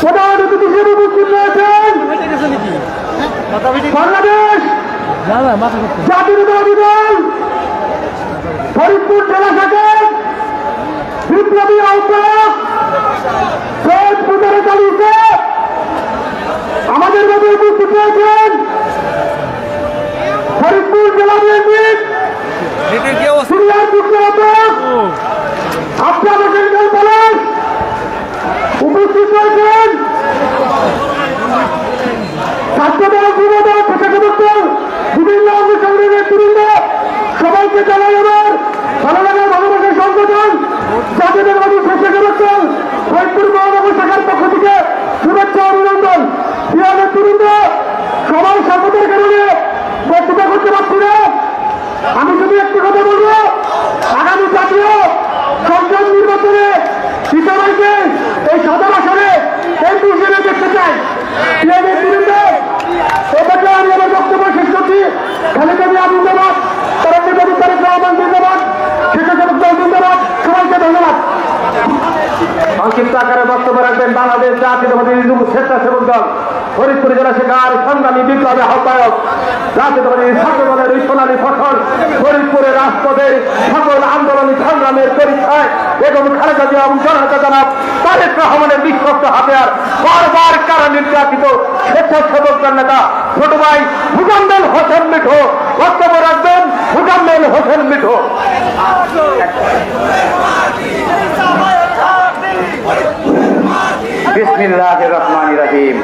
প্রধান অতিথি হিসেবে উপস্থিত রয়েছেন বাংলাদেশ জাতীয়তাবাদী দল ফরিদপুর জেলা শাখার বিপ্লবী আহ্বায়ক সৈয়দ মোবারক আলী থেকে চালাই আমার ভালো লাগার ভালোবাসার সংগঠন জাতীয়তাবাদী স্বেচ্ছাসেবক দল ফরিদপুর মহানগর শাখার পক্ষ থেকে শুভেচ্ছা অভিনন্দন। প্রিয় নেতৃবৃন্দ, সবাই স্বাগতের কারণে বক্তব্য করতে পারছি না। আমি শুধু একটি কথা বলবো, আগামী জাতীয় সংসদ নির্বাচনে সীতাবাইকে এই সদর আসনে এমপি হিসেবে দেখতে চাই। প্রিয় নেতৃবৃন্দ, এটাকে আমি আমার বক্তব্য শেষ করছি। খালেদা জিয়া জিন্দাবাদ, তারেক রহমান জিন্দাবাদ, স্বেচ্ছাসেবক দল জিন্দাবাদ। সবাইকে ধন্যবাদ। সংক্ষিপ্ত আকারে বক্তব্য রাখবেন বাংলাদেশ জাতীয়তাবাদী স্বেচ্ছাসেবক দল ফরিদপুর জেলা শাখার সংগ্রামী বিপ্লবী আহ্বায়ক জাতীয়তাবাদী ছাত্র দলের এই সোনালী ফসল ফরিদপুরের রাজপথে সকল আন্দোলনী সংগ্রামের পরীক্ষায় এবং খালেদা জিয়া এবং জনতা জনাব তারেক রহমানের বিশ্বস্ত হাতিয়ার বারবার কারা নির্যাতিত স্বেচ্ছাসেবক দল নেতা ছোট ভাই মুজাম্মেল হোসেন মিঠু বক্তব্য রাখবেন। মুজাম্মেল হোসেন মিঠু। বিসমিল্লাহির রহমানির রহিম।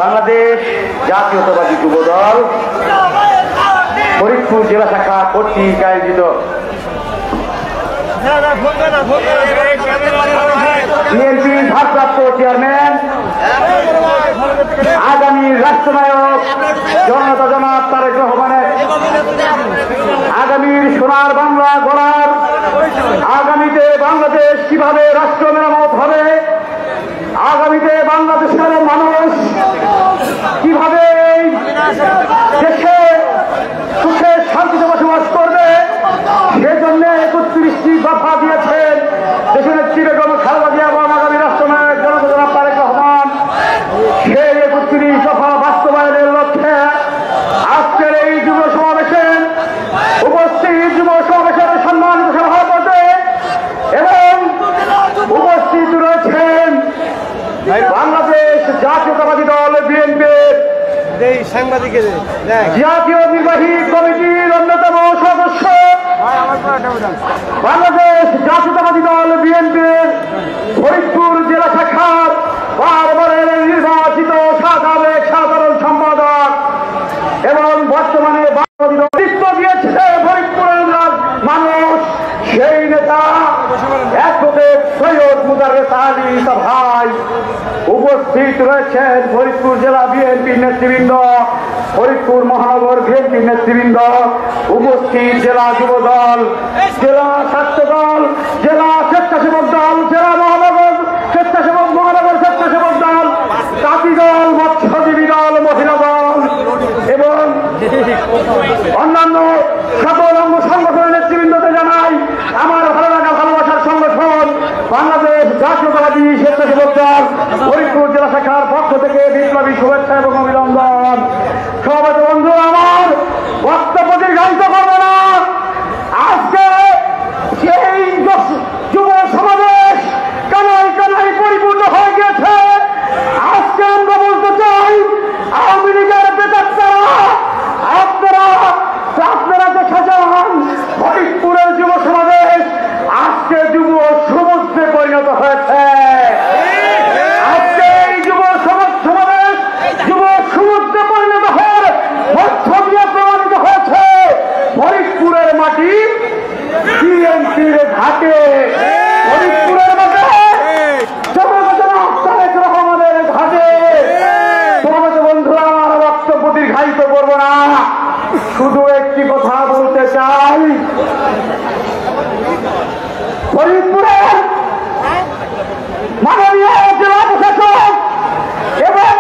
বাংলাদেশ জাতীয়তাবাদী যুব দল ফরিদপুর জেলা শাখা কর্তৃক আয়োজিত বিএনপি ভারপ্রাপ্ত চেয়ারম্যান আগামী রাষ্ট্রনায়ক জনতা জনাব তারেক রহমানের আগামীর সোনার বাংলা গড়ার, আগামীতে বাংলাদেশ কিভাবে রাষ্ট্র মেরামত হবে, আগামীতে বাংলাদেশের মানুষ কিভাবে দেশে সুখে শান্তিতে বসবাস করবে, সেজন্য 31টি দফা দিয়েছেন দেশের নেত্রী বেগম খালেদা জিয়া এবং আগামী রাষ্ট্রনায়ক জনতা জনাব তারেক রহমান। সেই 31 দফা বাস্তবায়নের লক্ষ্যে আজকের এই যুব সমাবেশে উপস্থিত যুব সমাবেশের সম্মানিত সভাপতি এবং উপস্থিত রয়েছেন বাংলাদেশ জাতীয়তাবাদী দল বিএনপির জাতীয় নির্বাহী কমিটির অন্যতম সদস্য, বাংলাদেশ জাতীয়তাবাদী দল বিএনপির ফরিদপুর জেলা শাখার বারবারের নির্বাচিত সাবেক সাধারণ সম্পাদক এবং বর্তমানে নেতৃত্ব দিয়েছে ফরিদপুরের মানুষ, সেই নেতা অ্যাডভোকেট সৈয়দ মুদাররেস আলী ভাই। উপস্থিত রয়েছেন ফরিদপুর জেলা বিএনপির নেতৃবৃন্দ, ফরিদপুর মহানগর বিএনপির নেতৃবৃন্দ, উপস্থিত জেলা যুব দল, জেলা ছাত্র দল, জেলা স্বেচ্ছাসেবক দল, জেলা মহানগর স্বেচ্ছাসেবক দল, তাঁতি দল, মৎস্যজীবী দল, মহিলা দল এবং অন্যান্য সকল অঙ্গ সংগঠনের নেতৃবৃন্দকে জানাই আমার ভালো লাগা ভালোবাসার সংগঠন বাংলাদেশ জাতীয়তাবাদী স্বেচ্ছাসেবক দল ফরিদপুর জেলা শাখার পক্ষ থেকে বিপ্লবী শুভেচ্ছা এবং অভিনন্দন। সভাপতি বন্ধু, আমার বক্তব্য দীর্ঘায়িত করবো না। আজকে সেই যুব সমাবেশ কানায় কানায় পরিপূর্ণ হয়ে গেছে। আজকে আমরা বলতে চাই, আওয়ামী লীগের বেতাত্তারা আপনারা দেখা যান ফরিদপুরের যুব সমাবেশ আজকে যুব সমুদ্রে পরিণত হয়েছে। আজকে এই যুব সমাবেশ যুব সমুদ্রে পরিণত হওয়ার মধ্য দিয়ে প্রমাণিত হয়েছে ফরিদপুরের মাটি বিএনপির ঘাটে, ফরিদপুরের মাঠে তারেক রহমানের ঘাটে। সমাবেশে বন্ধুরা, আমার বক্তব্য দীর্ঘায়িত করবো না, শুধু একটি কথা বলতে চাই। ফরিদপুরের মাননীয় জেলা প্রশাসক এবং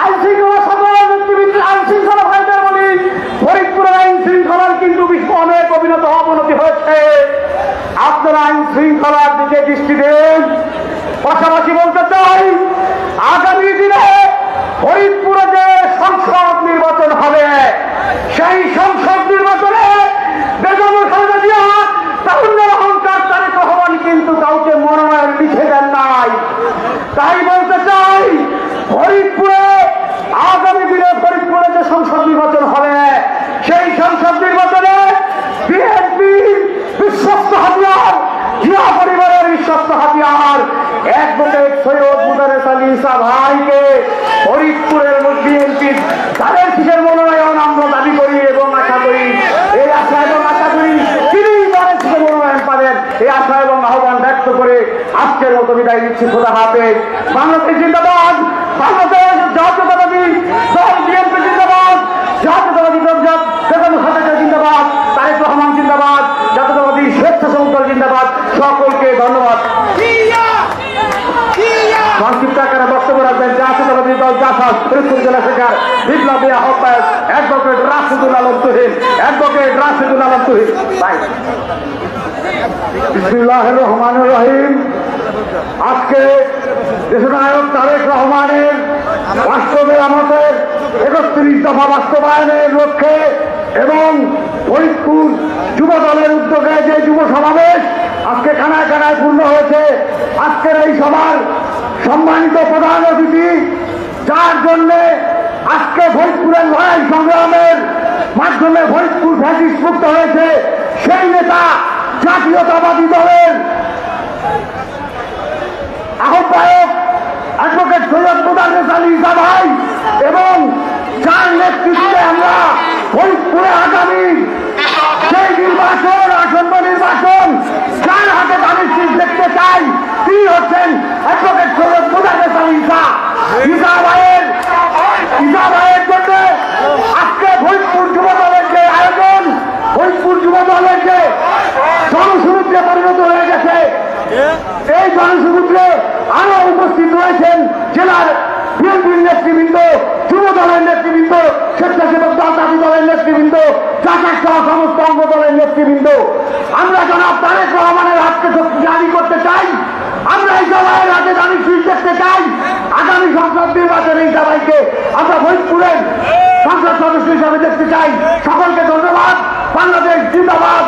আইন শৃঙ্খলা সকল নেতৃবৃন্দ, আইন শৃঙ্খলা ভাইদের বলি, ফরিদপুরের আইন শৃঙ্খলার কিন্তু অনেক অবনতি হয়েছে। আপনারা আইন শৃঙ্খলার দিকে দৃষ্টি দেন। পাশাপাশি বলতে চাই, আগামী দিনে ফরিদপুরে যে সংসদ নির্বাচন হবে, সেই সংসদ নির্বাচনে বেগম খালেদা জিয়া তারুণ্যের অহংকার তারেক রহমান কিন্তু কাউকে মনোনয়ন লিখে দেন নাই। তাই বলতে চাই, ফরিদপুরে আগামী দিনে ফরিদপুরে যে সংসদ নির্বাচন হবে, সেই সংসদ নির্বাচনে বিএনপির বিশ্বস্ত হাতিয়ার, জিয়া পরিবারের বিশ্বস্ত হাতিয়ার অ্যাডভোকেট সৈয়দ মুদাররেস আলী ভাইকে ফরিদপুরের বিএনপির তাদের কিসের মনোনয়ন নিচ্ছি। খোদা হাফেজ। বাংলাদেশ জিন্দাবাদ, বাংলাদেশ জাতীয়তাবাদী দল বিএনপি জিন্দাবাদ, জাতীয়তাবাদী দল বেগম খালেদা জিন্দাবাদ, তারেক রহমান জিন্দাবাদ, জাতীয়তাবাদী স্বেচ্ছাসেবক দল জিন্দাবাদ। সকলকে ধন্যবাদ। সংক্ষিপ্ত আকারে বক্তব্য রাখবেন জাতীয়তাবাদী দল জাসাস ফরিদপুর জেলা শাখার বিপ্লবী আহ্বায়ক অ্যাডভোকেট রাশেদুল আলম তুহিন। অ্যাডভোকেট রাশেদুল আলম তুহিন। বিসমিল্লাহির রহমানির রহিম। আজকে দেশনায়ক তারেক রহমানের রাষ্ট্র আমাদের 31 দফা বাস্তবায়নের লক্ষ্যে এবং ফরিদপুর যুব দলের উদ্যোগে যে যুব সমাবেশ আজকে কানায় কানায় পূর্ণ হয়েছে, আজকের এই সভার সম্মানিত প্রধান অতিথি, যার জন্য আজকে ফরিদপুরের লড়াই সংগ্রামের মাধ্যমে ফরিদপুর ফ্যাসিস্ট মুক্ত হয়েছে, সেই নেতা জাতীয়তাবাদী দলের আহ্বায়ক অ্যাডভোকেট সৈয়দ মোদাররেস আলী ঈসা ভাই এবং যার নেতৃত্বে আমরা ফরিদপুরে আগামী সেই নির্বাচন, আসন্ন নির্বাচন, যার হাতে দানের শীষ দেখতে চাই, তিনি হচ্ছেন অ্যাডভোকেট সৈয়দ মোদাররেস আলী ঈসা। ঈসা ভাইয়ের জন্য আজকে ফরিদপুর যুব দলের যে আয়োজন, ফরিদপুর যুব দলের যে জনসমুদ্রে পরিণত হয়ে গেছে, এই জনসমুদ্রে আরো উপস্থিত রয়েছেন জেলার বিএনপির নেতৃবৃন্দ, যুব দলের নেতৃবৃন্দ, স্বেচ্ছাসেবক দল জাতীয় দলের নেতৃবৃন্দ, জাসাস সহ সমস্ত অঙ্গ দলের নেতৃবৃন্দ। আমরা জনাব তারেক রহমানের হাতকে শক্তিশালী করতে চাই, আমরা এই সভায় হাতে দানি শীষ দেখতে চাই। আগামী সংসদ নির্বাচনে এই সবাইকে আমরা ফরিদপুরের সংসদ সদস্য হিসাবে দেখতে চাই। সকলকে ধন্যবাদ। বাংলাদেশ জিন্দাবাদ,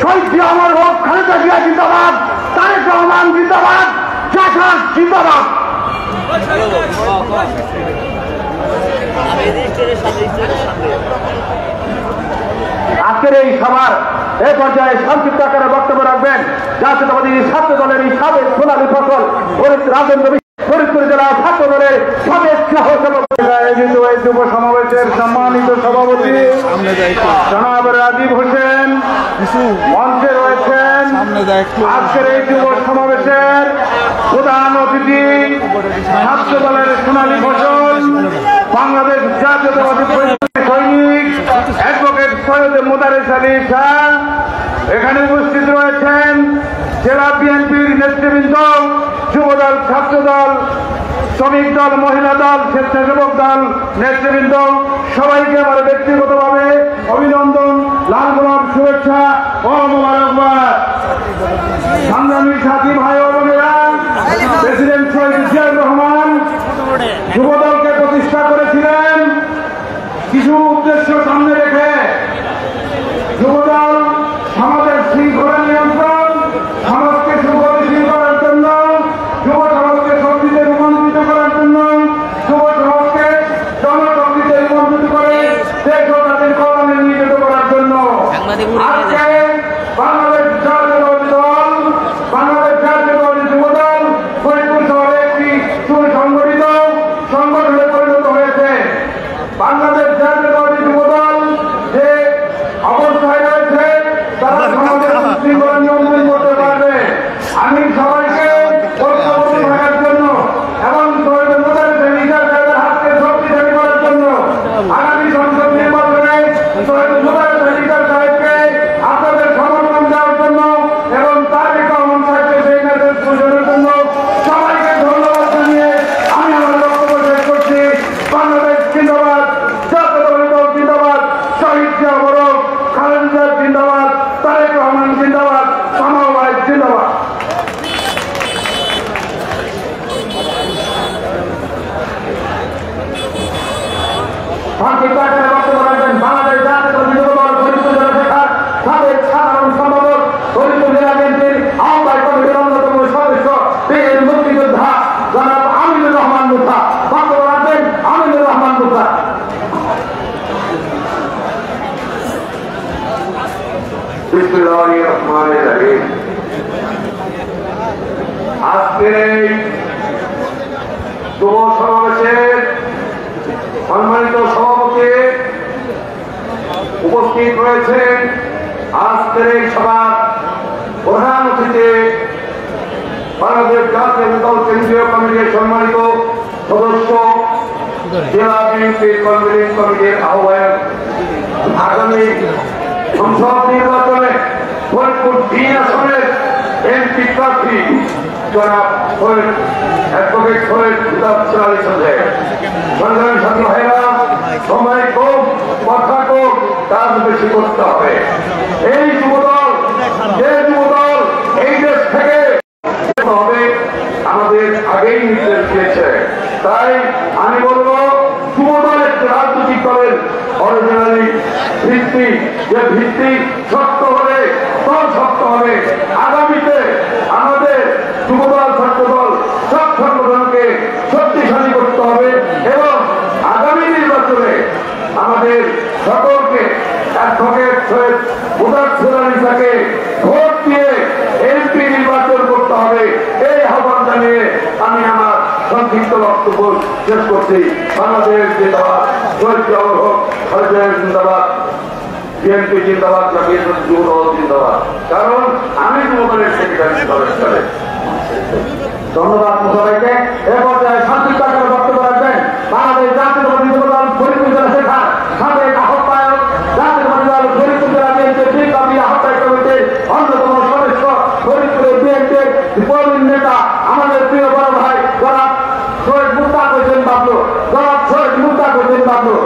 শহীদ জিয়া অমর হোক, খালেদা জিয়া জিন্দাবাদ, তারেক রহমান জিন্দাবাদ, জাসাস জিন্দাবাদ। আজকের এই সভার এই পর্যায়ে সংক্ষিপ্ত আকারে বক্তব্য রাখবেন জাতীয়তাবাদী ছাত্র দলের এই সাবেক সোনালী ফসল ফরিদপুর জেলা ছাত্র দলের সাবেক সহসভাপতি আয়োজিত এই যুব সমাবেশের সম্মানিত সভাপতি জনাব রাজীব হোসেন মঞ্চে রয়েছেন। আজকের এই যুব সমাবেশের প্রধান অতিথি ছাত্র দলের সোনালী ফসল বাংলাদেশ জাতীয়তাবাদী সৈনিক অ্যাডভোকেট সৈয়দ মোদাররেস আলী ঈসা। এখানে উপস্থিত রয়েছেন জেলা বিএনপির নেতৃবৃন্দ, যুবদল, ছাত্রদল, শ্রমিক দল, মহিলা দল, স্বেচ্ছাসেবক দল নেতৃবৃন্দ। সবাইকে আমার ব্যক্তিগতভাবে অভিনন্দন, লাল গোলাপ শুভেচ্ছা ও মোবারকবাদ। সংগ্রামী সাথী ভাই ও বোনেরা, প্রেসিডেন্ট শহীদ জিয়াউর রহমান যুবদলকে প্রতিষ্ঠা করেছিলেন কিছু উদ্দেশ্য সামনে রেখে। যুবদল সমাজের শৃঙ্খলা নিয়ন্ত্রণ, সমাজকে সুগতিশীল করার জন্য, যুব সমাজকে শক্তিতে রূপান্তরিত করার জন্য, যুব সমাজকে জনশক্তিতে রূপান্তরিত করে দেশ ও জাতির কল্যাণে নিয়োজিত করার জন্য আজকে বাংলাদেশ জাতীয়তাবাদী দল, বাংলাদেশ জাতীয়তাবাদী যুবদল ফরিদপুর শহরে একটি সুসংগঠিত সংগঠনে পরিণত হয়েছে। বাংলাদেশ জাতীয়তাবাদী যুবদল যে অবস্থায় রয়েছে তারা সমাজের শৃঙ্খলা নিয়ন্ত্রণ করতে পারবে। আমি সবাইকে ঐক্যবদ্ধ থাকার জন্য এবং শহীদ মোদাররেস আলী ঈসা সাহেবের হাতকে শক্তিশালী করার জন্য আগামী সংসদ নির্বাচনে শহীদ মোদাররেস আলী ঈসা সাহেবকে আপনাদের সমর্থন দেওয়ার জন্য এবং তারেক রহমান সাহেবকে সেই মেসেজ পৌঁছানোর জন্য সবাইকে ধন্যবাদ জানিয়ে আমি আমার বক্তব্য শেষ করছি। বাংলাদেশ জিন্দাবাদ, জাতীয়তাবাদী দল জিন্দাবাদ, শহীদ জিয়া অমর হোক, খালেদা জিয়া জিন্দাবাদ, তারেক রহমান জিন্দাবাদ, সামাও ভাই জিন্দাবাদ। সংক্ষিপ্ত আকারে বক্তব্য রাখবেন বাংলাদেশ জাতীয়তাবাদী যুবদল ফরিদপুর জেলা শাখার সাবেক সাধারণ সম্পাদক, ফরিদপুর জেলা বিএনপির আহ্বায়ক কমিটির অন্যতম সদস্য, বীর মুক্তিযোদ্ধা জনাব আমিনুর রহমান মুসা। বক্তব্য রাখবেন আমিনুর রহমান মুসা। বিসমিল্লাহির রহমানির রহিম। আজকের এই যুব সমাবেশের সম্মানিত সভাপতি উপস্থিত রয়েছেন। আজকের এই সভার প্রধান অতিথি বাংলাদেশ জাতীয় দল কেন্দ্রীয় কমিটির সম্মানিত সদস্য, জেলা বিএনপির কনভেনিং কমিটির আহ্বায়ক, আগামী সংসদ নির্বাচনে ফরিদপুর 3 আসনের এমপি প্রার্থী জনাব অ্যাডভোকেট সৈয়দ মুদাচ্ছির আলী সাহেব। সংগ্রামী ছাত্র ভাইরা, সময় কম, কথা কম, কাজ বেশি করতে হবে। এই যুবদল, যে যুবদল এই দেশ থেকে হবে আমাদের আগেই নির্দেশ দিয়েছে। তাই আমি বলবো যুবদল একটি রাজনৈতিক দলের অরিজিনালি ভিত্তি, যে ভিত্তি শক্ত হবে, দল শক্ত হবে। আগামীতে আমাদের যুবদল, ছাত্রদল সব সংগঠনকে শক্তিশালী করতে হবে এবং আগামী নির্বাচনে আমাদের সকলকে অ্যাডভোকেট সৈয়দ মুদাচ্ছির আলী সাহেবকে ভোট দিয়ে এমপি নির্বাচন করতে হবে। এই আহ্বান জানিয়ে আমি আমার সংক্ষিপ্ত বক্তব্য শেষ করছি। বাংলাদেশ জিন্দাবাদ, শহীদ জিয়াউর হক সরকার জিন্দাবাদ, বিএনপি জিন্দাবাদ, জাতীয় যুবদল জিন্দাবাদ। কারণ আমি যুবদলের সেক্রেটারি। ধন্যবাদ সবাইকে। এ পর্যায়ে সংক্ষিপ্ত আকারে বক্তব্য রাখবেন বাংলাদেশ জাতীয়তাবাদী যুবদল ফরিদপুর জেলা শাখার সাবেক আহ্বায়ক, জাতীয়তাবাদী দল ফরিদপুর জেলা বিএনপির আহ্বায়ক কমিটির অন্যতম সদস্য, ফরিদপুরের বিএনপির প্রবীণ নেতা, আমাদের প্রিয় বড় ভাই জনাব সৈয়দ মুস্তাক হোসেন বাবলু। জনাব সৈয়দ মুস্তাক হোসেন বাবলু।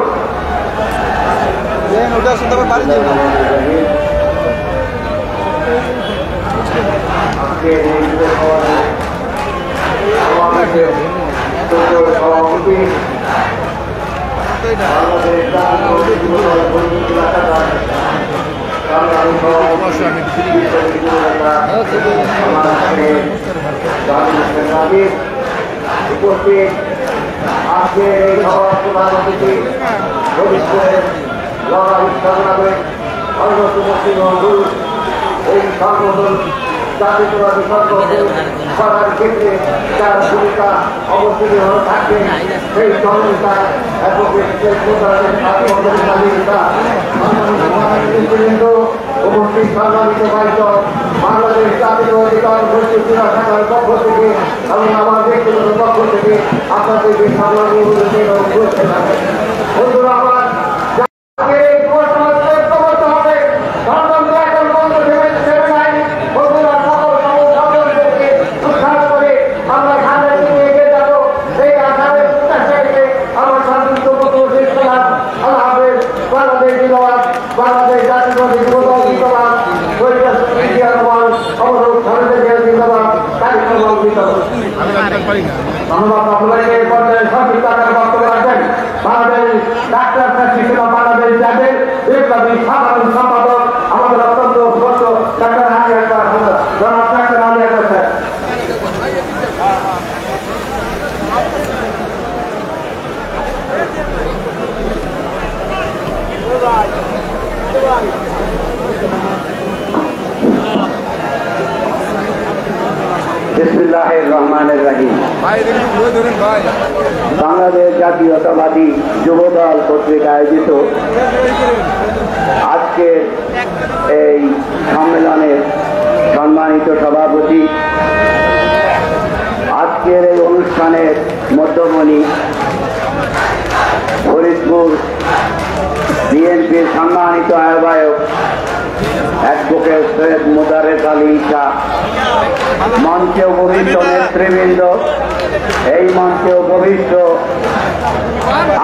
উপস্থিত আজকে এই সভার প্রধান অতিথি ফরিদপুরের লড়াই সংগ্রামে অন্যতম সিংহবন্ধু, এই সংগঠন জাতীয়তাবাদী সংগঠন করার ক্ষেত্রে যার ভূমিকা অবশ্যই হয়ে থাকবে সেই সহযোগিতা উপস্থিত সম্মানিত ভাইস বাংলাদেশ জাতীয়তাবাদী দল ফরিদপুর জেলা শাখার পক্ষ থেকে এবং আমার ব্যক্তিগত পক্ষ থেকে আপনাদেরকে সম্মানীয় বন্ধুরা, আমার বাংলাদেশ জাতীয়তাবাদী যুবদল জিন্দাবাদ, ধন্যবাদ আপনাদেরকে। এই পর্যায়ে সংক্ষিপ্ত আকারে বক্তব্য রাখবেন বাংলাদেশ ডাক্তার বাংলাদেশ জাতীয় বিপ্লবী সাধারণ সম্পাদক, আমাদের অত্যন্ত স্পষ্ট ডাক্তার আলী আকবর, জনাব ডাক্তার আলী আকবর স্যার। বিসমিল্লাহির রহমানির রহিম। বাংলাদেশ জাতীয়তাবাদী যুবদল কর্তৃক আয়োজিত আজকের এই সম্মেলনের সম্মানিত সভাপতি, আজকের এই অনুষ্ঠানের মধ্যমণি, ফরিদপুর বিএনপির সম্মানিত আহ্বায়ক অ্যাডভোকেট সৈয়দ মুদারেস আলী ঈসা, মঞ্চে উপবিষ্ট নেতৃবৃন্দ, এই মঞ্চে উপবিষ্ট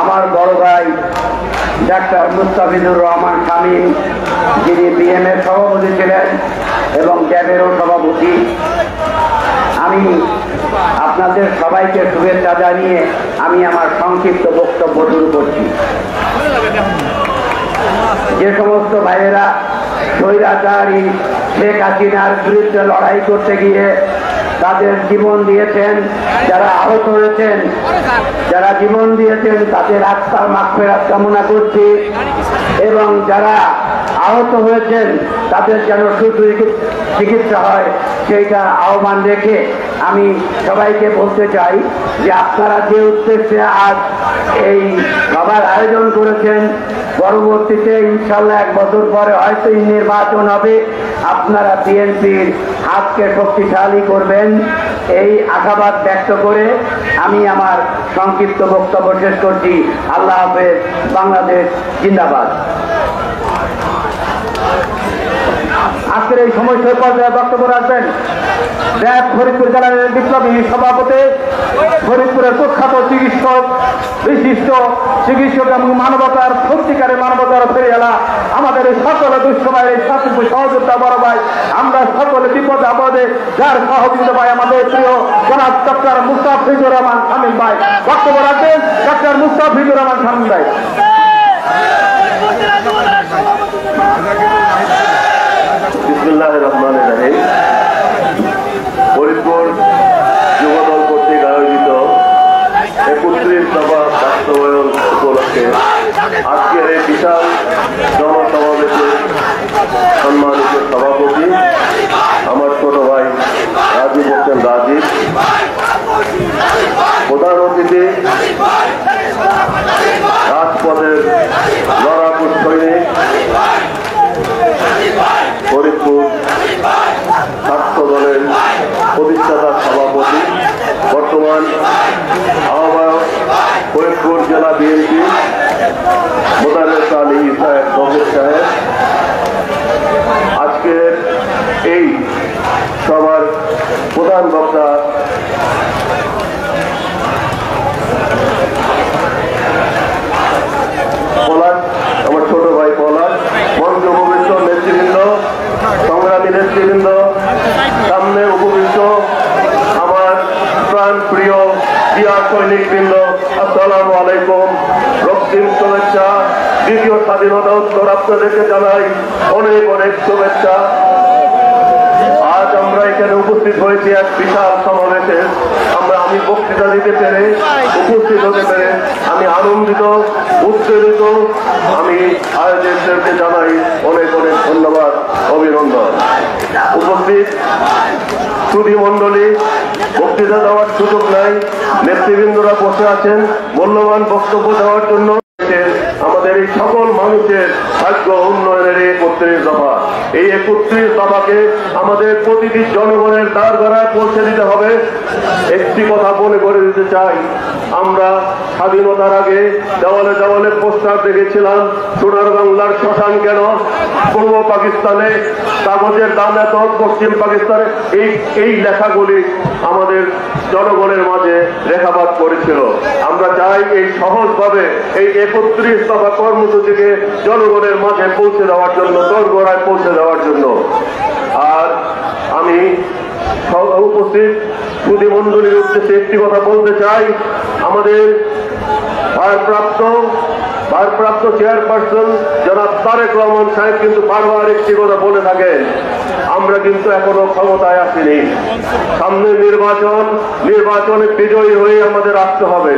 আমার বড় ভাই ডাক্তার মুস্তাফিজুর রহমান শামীম, যিনি বিএমএর সভাপতি ছিলেন এবং জ্যাবেরও সভাপতি। আমি আপনাদের সবাইকে শুভেচ্ছা জানিয়ে আমি আমার সংক্ষিপ্ত বক্তব্য শুরু করছি। যে সমস্ত ভাইয়েরা স্বৈরাচারী শেখ হাসিনার বিরুদ্ধে লড়াই করতে গিয়ে তাদের জীবন দিয়েছেন, যারা আহত হয়েছেন, যারা জীবন দিয়েছেন, তাদের আত্মার মাগফিরাত কামনা করছি এবং যারা আহত হয়েছেন তাদের যেন চিকিৎসা হয় সেইটা আহ্বান রেখে আমি সবাইকে বলতে চাই যে আপনারা যে উদ্দেশ্যে আজ এই সভার আয়োজন করেছেন, পরবর্তীতে ইনশাল্লাহ 1 বছর পরে হয়তো নির্বাচন হবে, আপনারা বিএনপির হাতকে শক্তিশালী করবেন এই আশাবাদ ব্যক্ত করে আমি আমার সংক্ষিপ্ত বক্তব্য শেষ করছি। আল্লাহ হাফেজ। বাংলাদেশ জিন্দাবাদ। আজকের এই সমস্যার পর্যায়ে বক্তব্য রাখবেন র্যাব ফরিদপুর জেলার বিপ্লবী সভাপতি, ফরিদপুরের প্রখ্যাত চিকিৎসক, বিশিষ্ট চিকিৎসক এবং মানবতার সত্যিকারের মানবতার ফেরিয়ালা, আমাদের এই সকলে দুঃসময়ের এই সহযোগিতা বড় ভাই, আমরা সকলে বিপদ আপদে যার সহযোগিতা ভাই আমাদের প্রিয় জনাব ডক্টর মুস্তাফিজুর রহমান শামীম ভাই বক্তব্য রাখবেন। ডক্টর মুস্তাফিজুর রহমান শামীম ভাই। বিসমিল্লাহির রহমানির রহিম। ফরিদপুর যুবদল কর্তৃক আয়োজিত 31 দফা বাস্তবায়ন উপলক্ষে আজকের এই বিশাল জনসমাবেশে সম্মানিত সভাপতি আমার ছোট ভাই রাজীব হোসেন রাজীব, প্রধান অতিথি রাজপথের লড়াকু সৈনিক, ফরিদপুর ছাত্র দলের প্রতিষ্ঠাতা সভাপতি, বর্তমান আহ্বায়ক ফরিদপুর জেলা বিএনপি মোতালেব আলী ইসাহেব বকের সাহেব, আজকের এই সভার প্রধান বক্তা পলাশ, আমার ছোট ভাই পলাশ, মঞ্চ উপবিষ্ট নেতৃবৃন্দ, সংগ্রামী নেতৃবৃন্দ, সামনে উপবিষ্ট আমার প্রাণ প্রিয় জিয়া সৈনিকবৃন্দ, আসসালামু আলাইকুম। রক্তিম শুভেচ্ছা। দ্বিতীয় স্বাধীনতা উত্তর আপনাদেরকে জানাই অনেক অনেক শুভেচ্ছা। আজ আমরা এখানে উপস্থিত হয়েছি এক বিশাল সমাবেশে। আমি বক্তৃতা দিতে পেরে, উপস্থিত হতে পেরে আমি আনন্দিত, উত্তেজিত। আমি আয়োজকদেরকে জানাই অনেক অনেক ধন্যবাদ, অভিনন্দন। উপস্থিত সুধী মণ্ডলী, বক্তৃতা দেওয়ার সুযোগ নাই, নেতৃবৃন্দরা বসে আছেন মূল্যবান বক্তব্য দেওয়ার জন্য। আমাদের এই সকল মানুষের ভাগ্য উন্নয়নের 31 দফা, এই 31 দফাকে আমাদের প্রতিটি জনগণের দ্বার দ্বারায় পৌঁছে দিতে হবে। একটি কথা মনে করে দিতে চাই, আমরা স্বাধীনতার আগে দেওয়ালে দেওয়ালে পোস্টার দেখেছিলাম, সোনার বাংলার শ্মশান কেন, পূর্ব পাকিস্তানে কাগজের দাম এত, পশ্চিম পাকিস্তানে, এই লেখাগুলি আমাদের জনগণের মাঝে রেখাপাত করেছিল। আমরা চাই এই সহজভাবে এই 31 দফা কর্মসূচিকে জনগণের মাঝে পৌঁছে দেওয়ার জন্য, দোরগোড়ায় পৌঁছে দেওয়ার জন্য। আর আমি উপস্থিত সুধী মণ্ডলীর উদ্দেশ্যে একটি কথা বলতে চাই। আমাদের ভারপ্রাপ্ত চেয়ারপারসন জনাব তারেক রহমান সাহেব কিন্তু বারবার একটি কথা বলে থাকেন, আমরা কিন্তু এখনো ক্ষমতায় আসিনি, সামনে নির্বাচনে বিজয়ী হয়ে আমাদের আসতে হবে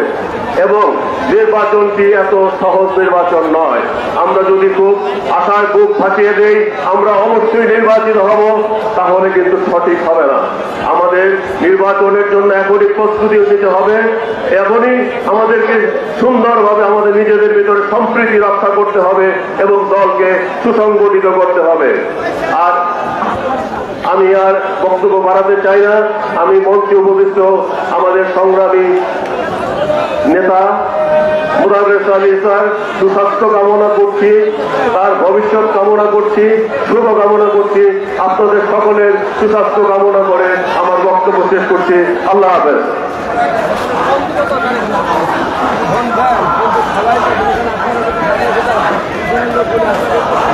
এবং নির্বাচনটি এত সহজ নির্বাচন নয়। আমরা যদি খুব আশায় বুক ফাটিয়ে দেই আমরা অবশ্যই নির্বাচিত হব, তাহলে কিন্তু সঠিক হবে না। আমাদের নির্বাচনের জন্য এখনই প্রস্তুতি নিতে হবে, এখনই আমাদেরকে সুন্দরভাবে আমাদের নিজেদের ভিতরে সম্প্রীতি রক্ষা করতে হবে এবং দলকে সুসংগঠিত করতে হবে। আর আমি আর বক্তব্য বাড়াতে চাই না। আমি মঞ্চে উপবিষ্ট আমাদের সংগ্রামী নেতা মোতালেব আলী স্যার সুস্বাস্থ্য কামনা করছি, তার ভবিষ্যৎ কামনা করছি, শুভ কামনা করছি। আপনাদের সকলের সুস্বাস্থ্য কামনা করে আমার বক্তব্য শেষ করছি। আল্লাহ হাফেজ।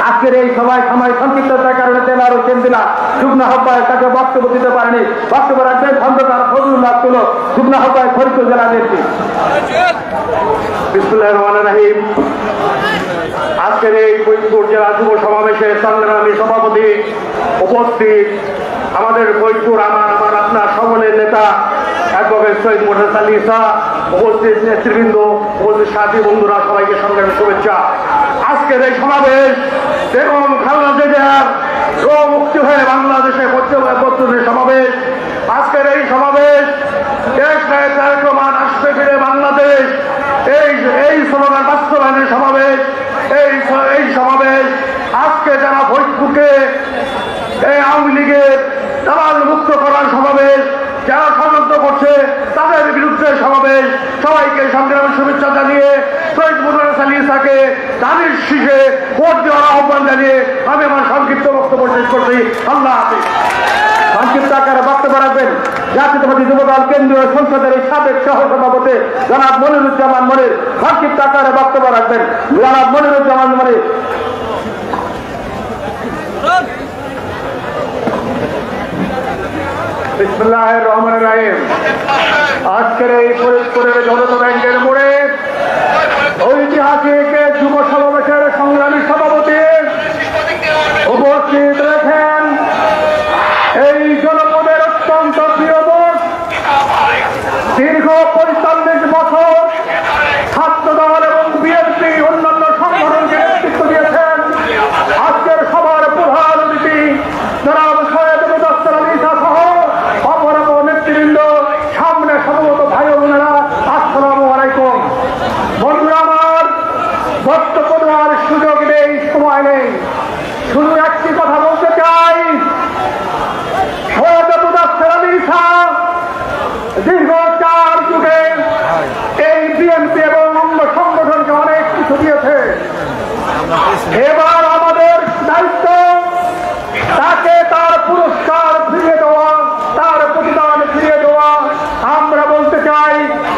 আজকের এই সভায় সময় সংক্ষিপ্ততার কারণে তেলার হোসেন দিলা যুগ্ম আহ্বায়ক তাকে বক্তব্য দিতে পারেনি। বক্তব্য রাখবেন খন্দকার ফজলুল্লাহ তুলো, যুগ্ম আহ্বায়ক ফরিদপুর জেলা নেত্রী। বিসমিল্লাহির রহমানির রহিম। আজকের এই ফরিদপুর জেলা যুব সমাবেশের সংগ্রামী সভাপতি, উপস্থিত আমাদের ফরিদপুর আমার আপনার সকলের নেতা অ্যাডভোকেট সৈয়দ মোতালেব আলী ইসা, উপস্থিত নেতৃবৃন্দ, উপস্থিত সাথী বন্ধুরা, সবাইকে সংগ্রামী শুভেচ্ছা। আজকের এই সমাবেশ এবং খালেদা জিয়ার রোগ মুক্তি হয়ে বাংলাদেশে প্রতিনিধি সমাবেশ। আজকের এই সমাবেশ দেশ নায়ক তারেক রহমান আসবে ফিরে বাংলাদেশ, এই স্লোগান বাস্তবায়নের সমাবেশ। এই সমাবেশ আজকে যারা ফরিদপুরকে এই আওয়ামী লীগের দালাল মুক্ত করার সমাবেশ, যারা ষড়যন্ত্র করছে তাদের বিরুদ্ধে সমাবেশ। সবাইকে সংগ্রামী শুভেচ্ছা জানিয়ে শহীদ মুরাদ আলী ইসাকে জানির শীষে ভোট দেওয়ার আহ্বান জানিয়ে আমি আমার সংক্ষিপ্ত বক্তব্য শেষ করছি। আল্লাহ হাফেজ। সংক্ষিপ্ত আকারে বক্তব্য রাখবেন জাতীয়তাবাদী যুবদল কেন্দ্রীয় সংসদের সাবেক সহ সভাপতি জনাব মনিরুজ্জামান মনির। সংক্ষিপ্ত আকারে বক্তব্য রাখবেন জনাব মনিরুজ্জামান মনির। বিসমিল্লাহির রহমানির রহিম। আজকের এই ফরিদপুরের জনতা ব্যাংকের মোড়ে ঐতিহাসিক যুব সমাবেশের সংগ্রামী সভাপতি উপস্থিত রয়েছেন এই জনপদের অত্যন্ত প্রিয় বোধ, দীর্ঘ 45 বছর ছাত্রদল এবং বিএনপি অন্যান্য সংগঠনকে নেতৃত্ব দিয়েছেন। আজকের সভার প্রধান অতিথি জনাব সৈয়দ মুদাস্সির আলী ঈসা সহ অপর নেতৃবৃন্দ, সামনে সমবেত ভাই বোনেরা, আসসালামু আলাইকুম। বন্ধুরা আমার, বক্তব্য দেওয়ার সুযোগ নেই, সময় নেই, শুধু একটি কথা বলতে চাই। সৈয়দ মুদাস্সির আলী ঈসা দীর্ঘ 4 যুগে এই বিএনপি এবং অন্য সংগঠনকে অনেক কিছু দিয়েছে। এবার আমাদের দায়িত্ব তাকে তার পুরস্কার ফিরিয়ে দেওয়া, তার প্রতিদান ফিরিয়ে দেওয়া। আমরা বলতে চাই,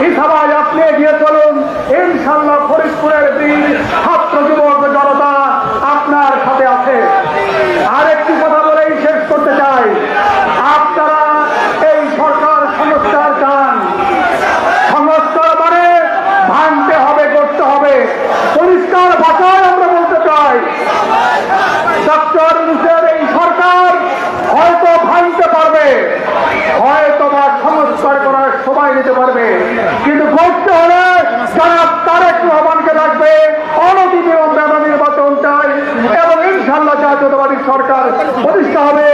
ঈসা ভাই আপনি এগিয়ে চলুন, ইনশাল্লাহ ফরিদপুরের বীর ছাত্র যুবক জনতা আপনার সাথে আছে। আরেকটি কথা বলেই শেষ করতে চাই, আপনারা এই সরকার সংস্কার চান। সংস্কার মানে ভাঙতে হবে, করতে হবে। পরিষ্কার ভাষায় আমরা বলতে চাই, ডক্টর ইউনূসের এই সরকার হয়তো ভাঙতে পারবে, হয়তো বা সংস্কার করার সময় নিতে পারবে, কিন্তু করতে হলে জনাব তারেক রহমানকে রাখবে। অনতিবিলম্বে আমরা নির্বাচন চাই এবং ইনশাল্লাহ জাতীয়তাবাদী সরকার প্রতিষ্ঠা হবে,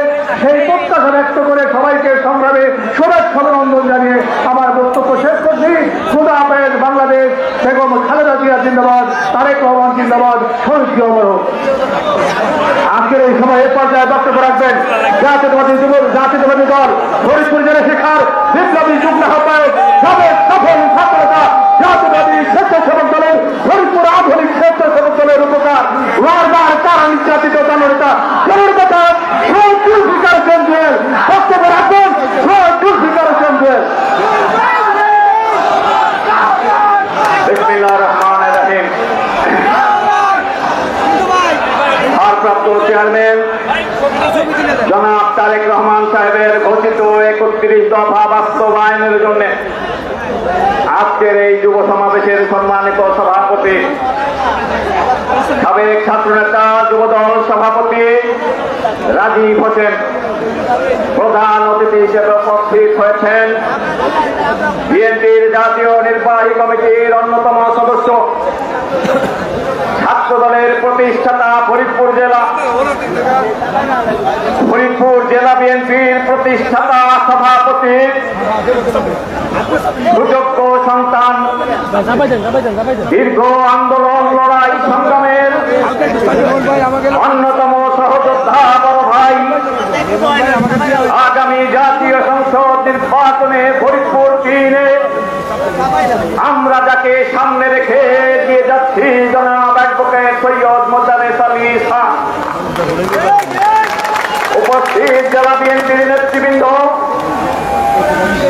সেই প্রত্যাশা ব্যক্ত করে সবাইকে সংগ্রামে শুভেচ্ছা অভিনন্দন জানিয়ে আমার বক্তব্য শেষ করছি। খুদা হাফেজ। বাংলাদেশ। বেগম খালেদা জিয়া জিন্দাবাদ, তারেক রহমান জিন্দাবাদ, শহীদ জিয়া অমর হোক। আজকের এই সময় এ পর্যায়ে বক্তব্য রাখবেন জাতীয়তাবাদী দল ফরিদপুর জেলা শিক্ষার বিপ্লবী যুগ্ম আহ্বায়ক, সাবেক সফল ছাত্রতা জাতীয়তাবাদী স্বেচ্ছাসেবক দলের ফরিদপুর আধুনিক স্বেচ্ছাসেবক দলের উপকার বারবার কারা নির্যাতিত জননেতা জননেতা জুলফিকার হোসেন জুয়েল বক্তব্য রাখবেন। জুলফিকার হোসেন জুয়েল। বিসমিল্লাহির রহমানির রহিম। ভারপ্রাপ্ত চেয়ারম্যান জনাব তারেক রহমান সাহেবের ঘোষিত 31 দফা বাস্তবায়নের জন্য আজকের এই যুব সমাবেশের সম্মানিত সভাপতি, সাবেক ছাত্রনেতা যুবদল সভাপতি রাজীব হোসেন, প্রধান অতিথি হিসেবে উপস্থিত হয়েছেন বিএনপির জাতীয় নির্বাহী কমিটির অন্যতম সদস্য, ছাত্র দলের প্রতিষ্ঠাতা ফরিদপুর জেলা বিএনপির প্রতিষ্ঠাতা সভাপতি, সুযোগ্য সন্তান, দীর্ঘ আন্দোলন লড়াই সংগ্রামের অন্যতম সহযোদ্ধা বড় ভাই, আগামী জাতীয় সংসদ নির্বাচনে ফরিদপুর 3-এ আমরা যাকে সামনে রেখে দিয়ে যাচ্ছি জনাব অ্যাডভোকেট সৈয়দ মোজাম্মেল আলী ঈসা, উপস্থিত জেলা বিএনপির নেতৃবৃন্দ,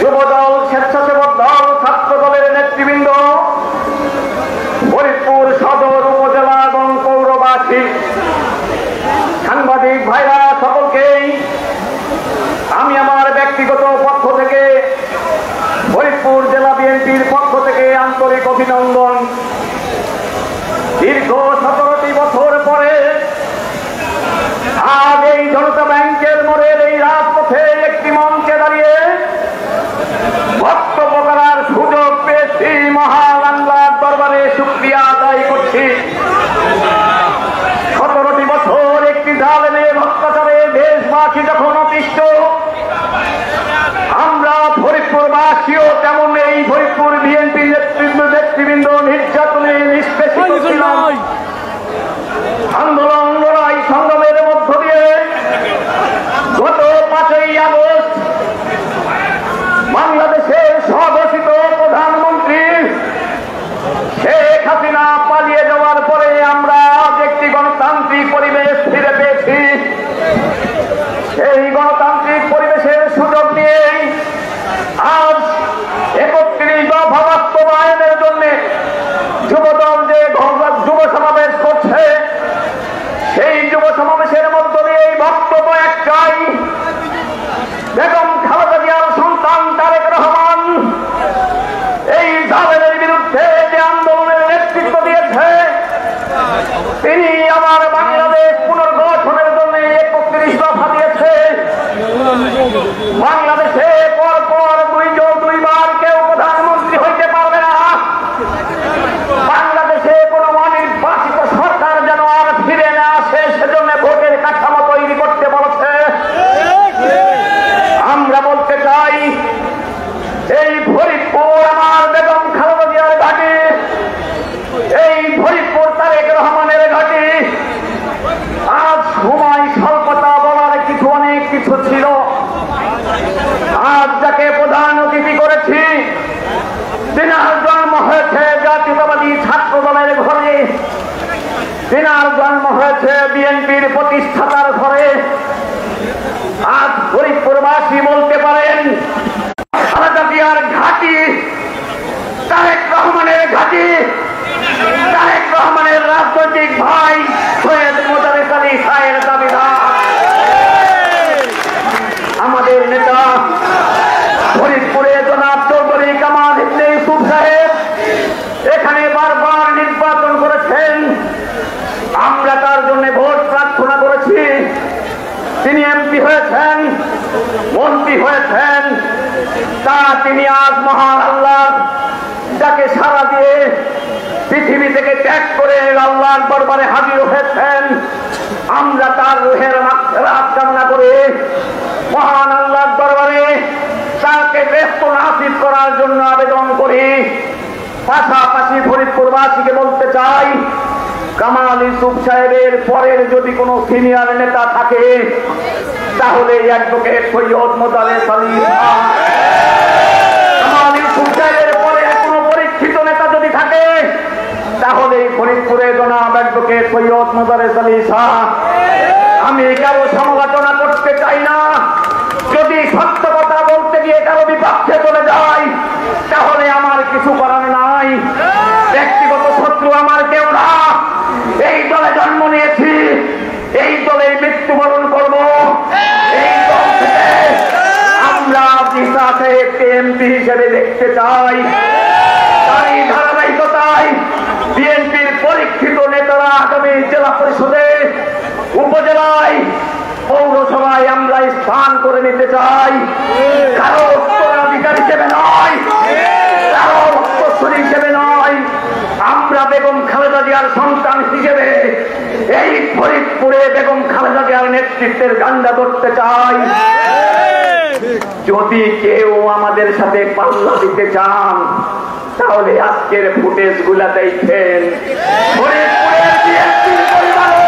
যুবদল, স্বেচ্ছাসেবক দল, ছাত্র দলের নেতৃবৃন্দ, ফরিদপুর সদর উপজেলা এবং পৌরবাসী, সাংবাদিক ভাইরা, সকলকেই আমি আমার ব্যক্তিগত পক্ষ থেকে, ফরিদপুর জেলা বিএনপির পক্ষ থেকে আন্তরিক অভিনন্দন। দীর্ঘ 17টি বছর পরে আজ এই জনতা ব্যাংকের মোড়ের এই রাজপথে একটি মঞ্চে দাঁড়িয়ে বক্তব্য করার সুযোগ পেয়েছি। মহান আল্লাহর দরবারে শুকরিয়া আদায় করছি। 17টি বছর বেগম খালেদা জিয়ার সন্তান তারেক রহমান এই জালেমের বিরুদ্ধে যে আন্দোলনের নেতৃত্ব দিয়েছে, তিনি আমার বাংলাদেশ পুনর্গঠনের জন্য 31 দফা দিয়েছে। বাংলাদেশে পরপর দুইবার কেউ প্রধানমন্ত্রী হইতে পারবে না। বাংলাদেশে কোন অনির্বাচিত সরকার যেন আর ফিরে না আসে, সেজন্য ভোটের কাঠামো তৈরি করতে বলেছে। আমরা বলতে চাই, এই ফরিদপুর আমার বেগম খালেদা জিয়ার ঘাঁটি, এই ফরিদপুর তারেক রহমানের ঘাঁটি। আজ সময় স্বল্পতা বলার কিছু অনেক কিছু ছিল। আজ যাকে প্রধান অতিথি করেছি, তিনার জন্ম হয়েছে জাতীয়তাবাদী ছাত্র দলের ঘরে, তিনার জন্ম হয়েছে বিএনপির প্রতিষ্ঠাতার ঘরে। আজ ফরিদপুরবাসী বলতে পারেন খালেদা জিয়ার ঘাঁটি তারেক রহমানের ঘাঁটি, তারেক রহমানের রাজনৈতিক ভাই সৈয়দ মোজারেস আলী শাহের দাবিদার। আমাদের নেতা ফরিদপুরে জনাব চৌধুরী কামাল ইবনে ইউসুফ সাহেব এখানে বারবার নির্বাচন করেছেন, আমরা তার জন্য ভোট প্রার্থনা করেছি। তিনি এমপি হয়েছেন, মন্ত্রী হয়েছেন, তা তিনি আজ মহান আল্লাহ যাকে সারা দিয়ে পৃথিবী থেকে ত্যাগ করে আল্লাহর দরবারে হাজির হয়েছেন। আমরা তার রুহের মাগফিরাত কামনা করে মহান আল্লাহর দরবারে তাকে ব্যস্ত নাসিব করার জন্য আবেদন করি। পাশাপাশি ফরিদপুরবাসীকে বলতে চাই, কামাল ইউসুফ সাহেবের পরের যদি কোনো সিনিয়র নেতা থাকে, তাহলে অ্যাডভোকেট সৈয়দ মোজারেস আলী শাহ। কামাল ইউসুফ সাহেবের পরে কোনো পরীক্ষিত নেতা যদি থাকে, তাহলে ফরিদপুরে জনাব অ্যাডভোকেট সৈয়দ মোজারেস আলী শাহ। আমি কারো সমালোচনা করতে চাই না, যদি সত্য কথা বলতে গিয়ে কারো বিপক্ষে চলে যায়, তাহলে আমার কিছু করার নাই। ব্যক্তিগত শত্রু আমার কেউ না, এই দলে জন্ম নিয়েছি, এই দলে মৃত্যুবরণ করব। এই দল থেকে আমরা আপনাকে একটি এমপি হিসেবে দেখতে চাই। তাই ধারাবাহিকতায় বিএনপির পরীক্ষিত নেতারা আগামী জেলা পরিষদে, উপজেলায়, পৌরসভায় আমরা স্থান করে নিতে চাই। কারো উত্তরাধিকার হিসেবে নয়, কারো উত্তরসূরি হিসেবে নয়, আমরা বেগম খালেদা জিয়ার সন্তান হিসেবে এই ফরিদপুরে বেগম খালেদা জিয়ার নেতৃত্বের ঝান্ডা ধরতে চাই। যদি কেউ আমাদের সাথে পাল্লা দিতে চান, তাহলে আজকের ফুটেজ গুলা দেখেন। ফরিদপুরের বিএনপির পরিবারে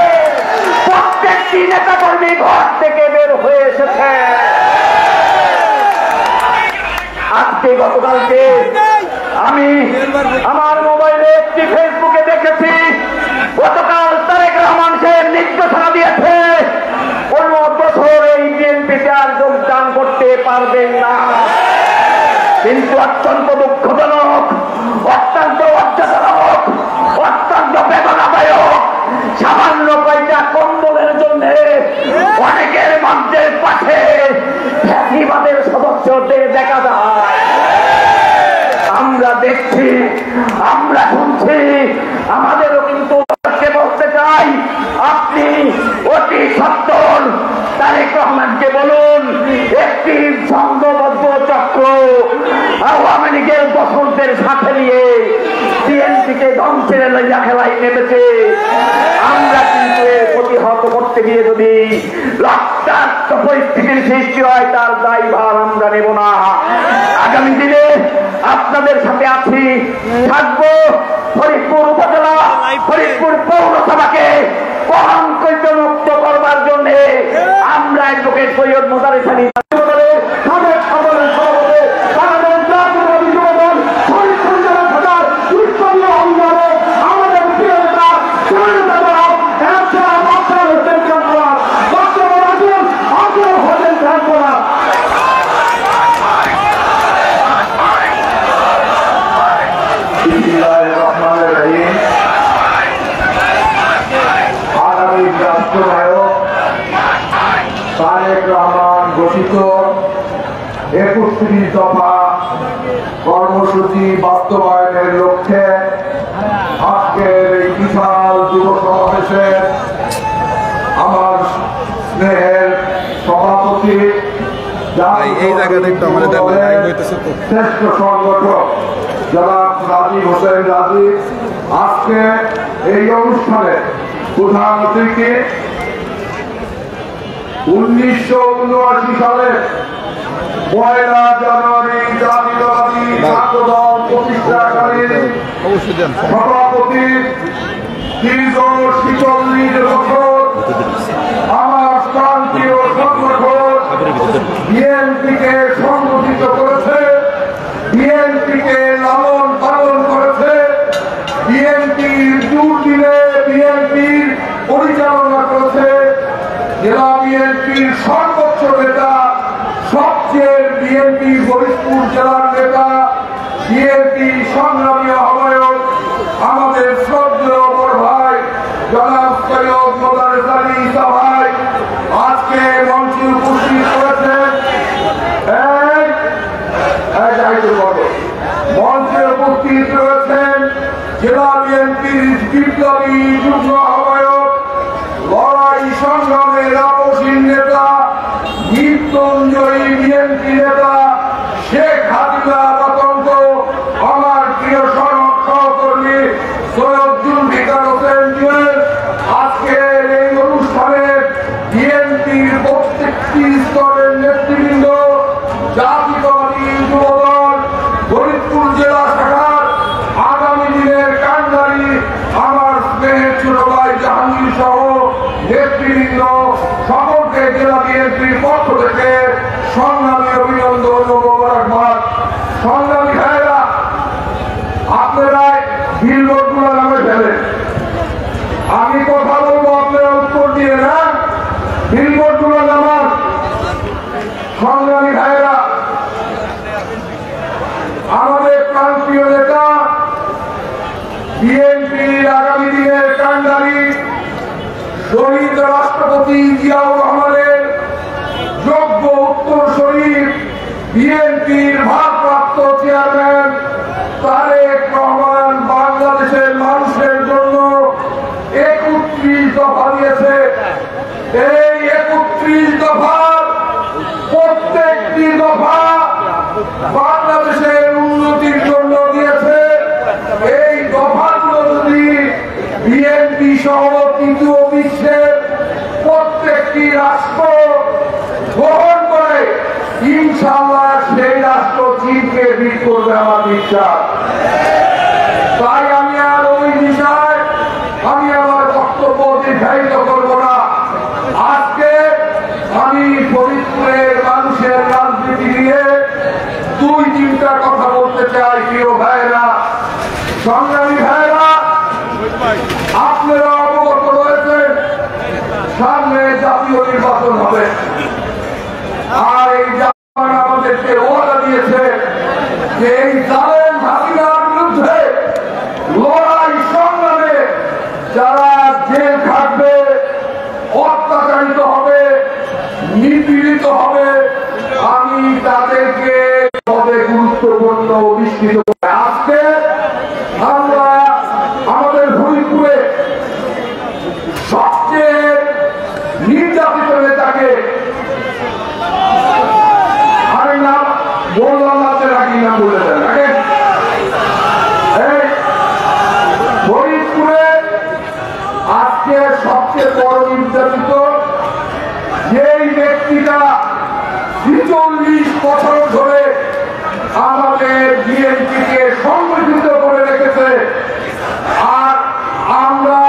প্রত্যেকটি নেতা কর্মী ঘর থেকে বের হয়ে এসেছে। আজকে গতকালকে আমি আমার মোবাইলে একটি ফেসবুকে দেখেছি, গতকাল তারেক রহমান সাহেব নির্দেশনা দিয়েছে কোন বছর এই বিএনপিতে আর যোগদান করতে পারবেন না। কিন্তু অত্যন্ত দুঃখজনক, অত্যন্ত লজ্জাজনক, অত্যন্ত বেদনাদায়ক, সামান্য কয়টা কম্বলের জন্য অনেকের মধ্যে পাশে ফ্যাসিবাদের সদস্যদের দেখা যায়। আমরা দেখছি, আমরা শুনছি, আমাদেরও কিন্তু বলতে চাই, আপনি অতি সত্তর তারেক রহমানকে বলুন, একটি সংঘবদ্ধ চক্র আওয়ামী লীগের দশকদের সাথে নিয়ে বিএনপিকে ধ্বংসের লইয়া খেলায় নেমেছে। আমরা কিন্তু প্রতিহত করতে গিয়ে যদি রক্তাক্ত পরিস্থিতির সৃষ্টি হয়, তার দায়ভার আমরা নেব না। আগামী দিনে আপনাদের সাথে আছি, থাকবো। ফরিদপুর উপজেলা, ফরিদপুর পৌরসভাকে কলঙ্কিত মুক্ত করবার জন্য আমরা অ্যাডভোকেট সৈয়দ মোজারেস আলী তারেক রহমান ঘোষিত সভাপতি এই জায়গাটা একটু আমাদের শ্রেষ্ঠ সংগঠক জনাব রাজীব হোসেন রাজীব আজকে এই অনুষ্ঠানে প্রধান অতিথি 1979 সালে 1 জানুয়ারি জাতীয়তাবাদী ছাত্রদল প্রতিষ্ঠাকারী সভাপতি দীর্ঘ 46 বছর আমার প্রান্তীয় সংগঠন বিএনপিকে সংগঠিত করেছে, বিএনপিকে লালন পালন করেছে, বিএনপির দুর্দিনে বিএনপির পরিচালনা করেছে। জেলা বিএনপির সর্বোচ্চ নেতা, সবচেয়ে বিএনপি ফরিদপুর জেলার নেতা, বিএনপি সংগ্রামী আহ্বায়ক আমাদের শ্রদ্ধেয় বড় ভাই জনাব সৈয়দ মোদারেস আলী ঈসা ভাই আজকে মঞ্চে উপস্থিত করেছেন। মঞ্চে উপস্থিত রয়েছেন জেলা বিএনপির বিপ্লবী যুগ্ম আহ্বায়ক, লড়াই সংগ্রামের আপসীন নেতা, মৃত্যুঞ্জয়ী বিএনপি নেতা শেখ হাসিনা আতঙ্ক, আমার প্রিয় সহকর্মী সৈয়দ জুলফিকার হোসেন জুয়েল। আজকের এই অনুষ্ঠানে বিএনপির প্রত্যেকটি স্তরের নেতৃবৃন্দ, জাতীয়তাবাদী যুবদল ফরিদপুর জেলা শাখার আগামী দিনের কান্ডারি আমার স্নেহের ছোট ভাই জাহাঙ্গীর সহ নেতৃবৃন্দ সকলকে জেলা বিএনপির পক্ষ থেকে সংগ্রামী অভিনন্দন ও মোবারকবাদ। সংগ্রামী ভাইয়েরা, আপনারা বিলবোর্ডগুলো নামে ফেলেন, আমি কথা বলবো আপনারা উত্তর দিয়ে না, বিলবোর্ডগুলো নামান। সংগ্রামী ভাইয়েরা, আমাদের প্রান্তীয় নেতা বিএনপির আগামী দিনের কান্ডারি শহীদ রাষ্ট্রপতি জিয়াউর রহমানের যোগ্য উত্তরসূরি বিএনপির ভারপ্রাপ্ত চেয়ারম্যান তারেক রহমান বাংলাদেশের মানুষের জন্য 31 দফা দিয়েছে। এই 31 দফার প্রত্যেকটি দফা বাংলাদেশের উন্নতির জন্য দিয়েছে। এই দফাগুলো যদি বিএনপি সহ তৃতীয় বিশ্বের প্রত্যেকটি রাষ্ট্র গ্রহণ করে, ইনশাআল্লাহ সেই রাষ্ট্র চীনকে বিট করবে আমার বিশ্বাস। তাই আমি আর ওই বিষয় আমি আমার বক্তব্য দীর্ঘায়িত করব না। আজকে আমি ফরিদপুরের মানুষের রাজনীতি নিয়ে 2-3টা কথা বলতে চাই। প্রিয় ভাইরা, সংগ্রামী ভাইরা, আপনারা অবগত রয়েছেন সামনে জাতীয় নির্বাচন হবে, আর এই জাপান আমাদেরকে ওয়াদা দিয়েছে যে এই জালেম হাসিনার বিরুদ্ধে লড়াই সংগ্রামে যারা জেল খাটবে, অত্যাচারিত হবে, নিপীড়িত হবে, আমি তাদেরকে গুরুত্বপূর্ণ অধিষ্ঠিত। আজকে আমরা আমাদের ফরিদপুরে সবচেয়ে নির্যাতিত নেতাকে আমি নাম বললাম, আপনার আগে নাম বলে দেন আগে। ফরিদপুরে আজকে সবচেয়ে বড় নির্যাতিত যেই ব্যক্তিটা ৪০ বছর ধরে আমাদের বিএনপিকে সংগঠিত করে রেখেছে, আর আমরা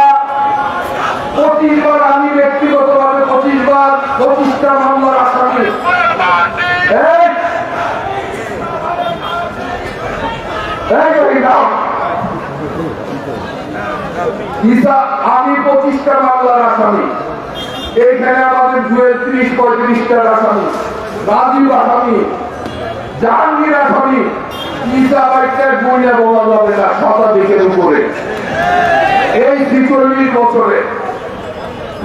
25 বার, আমি ব্যক্তিগতভাবে 25টা মামলার আসামি। আমি 25টা মামলার আসামি, এইখানে আমাদের 30-35টার আসামি, রাজীব আসামি, জাহাঙ্গীর আসামি, ঈসা ভাইকে গুণে বলা যাবে না, শতাধিকের উপরে এই ৪০ বছরে।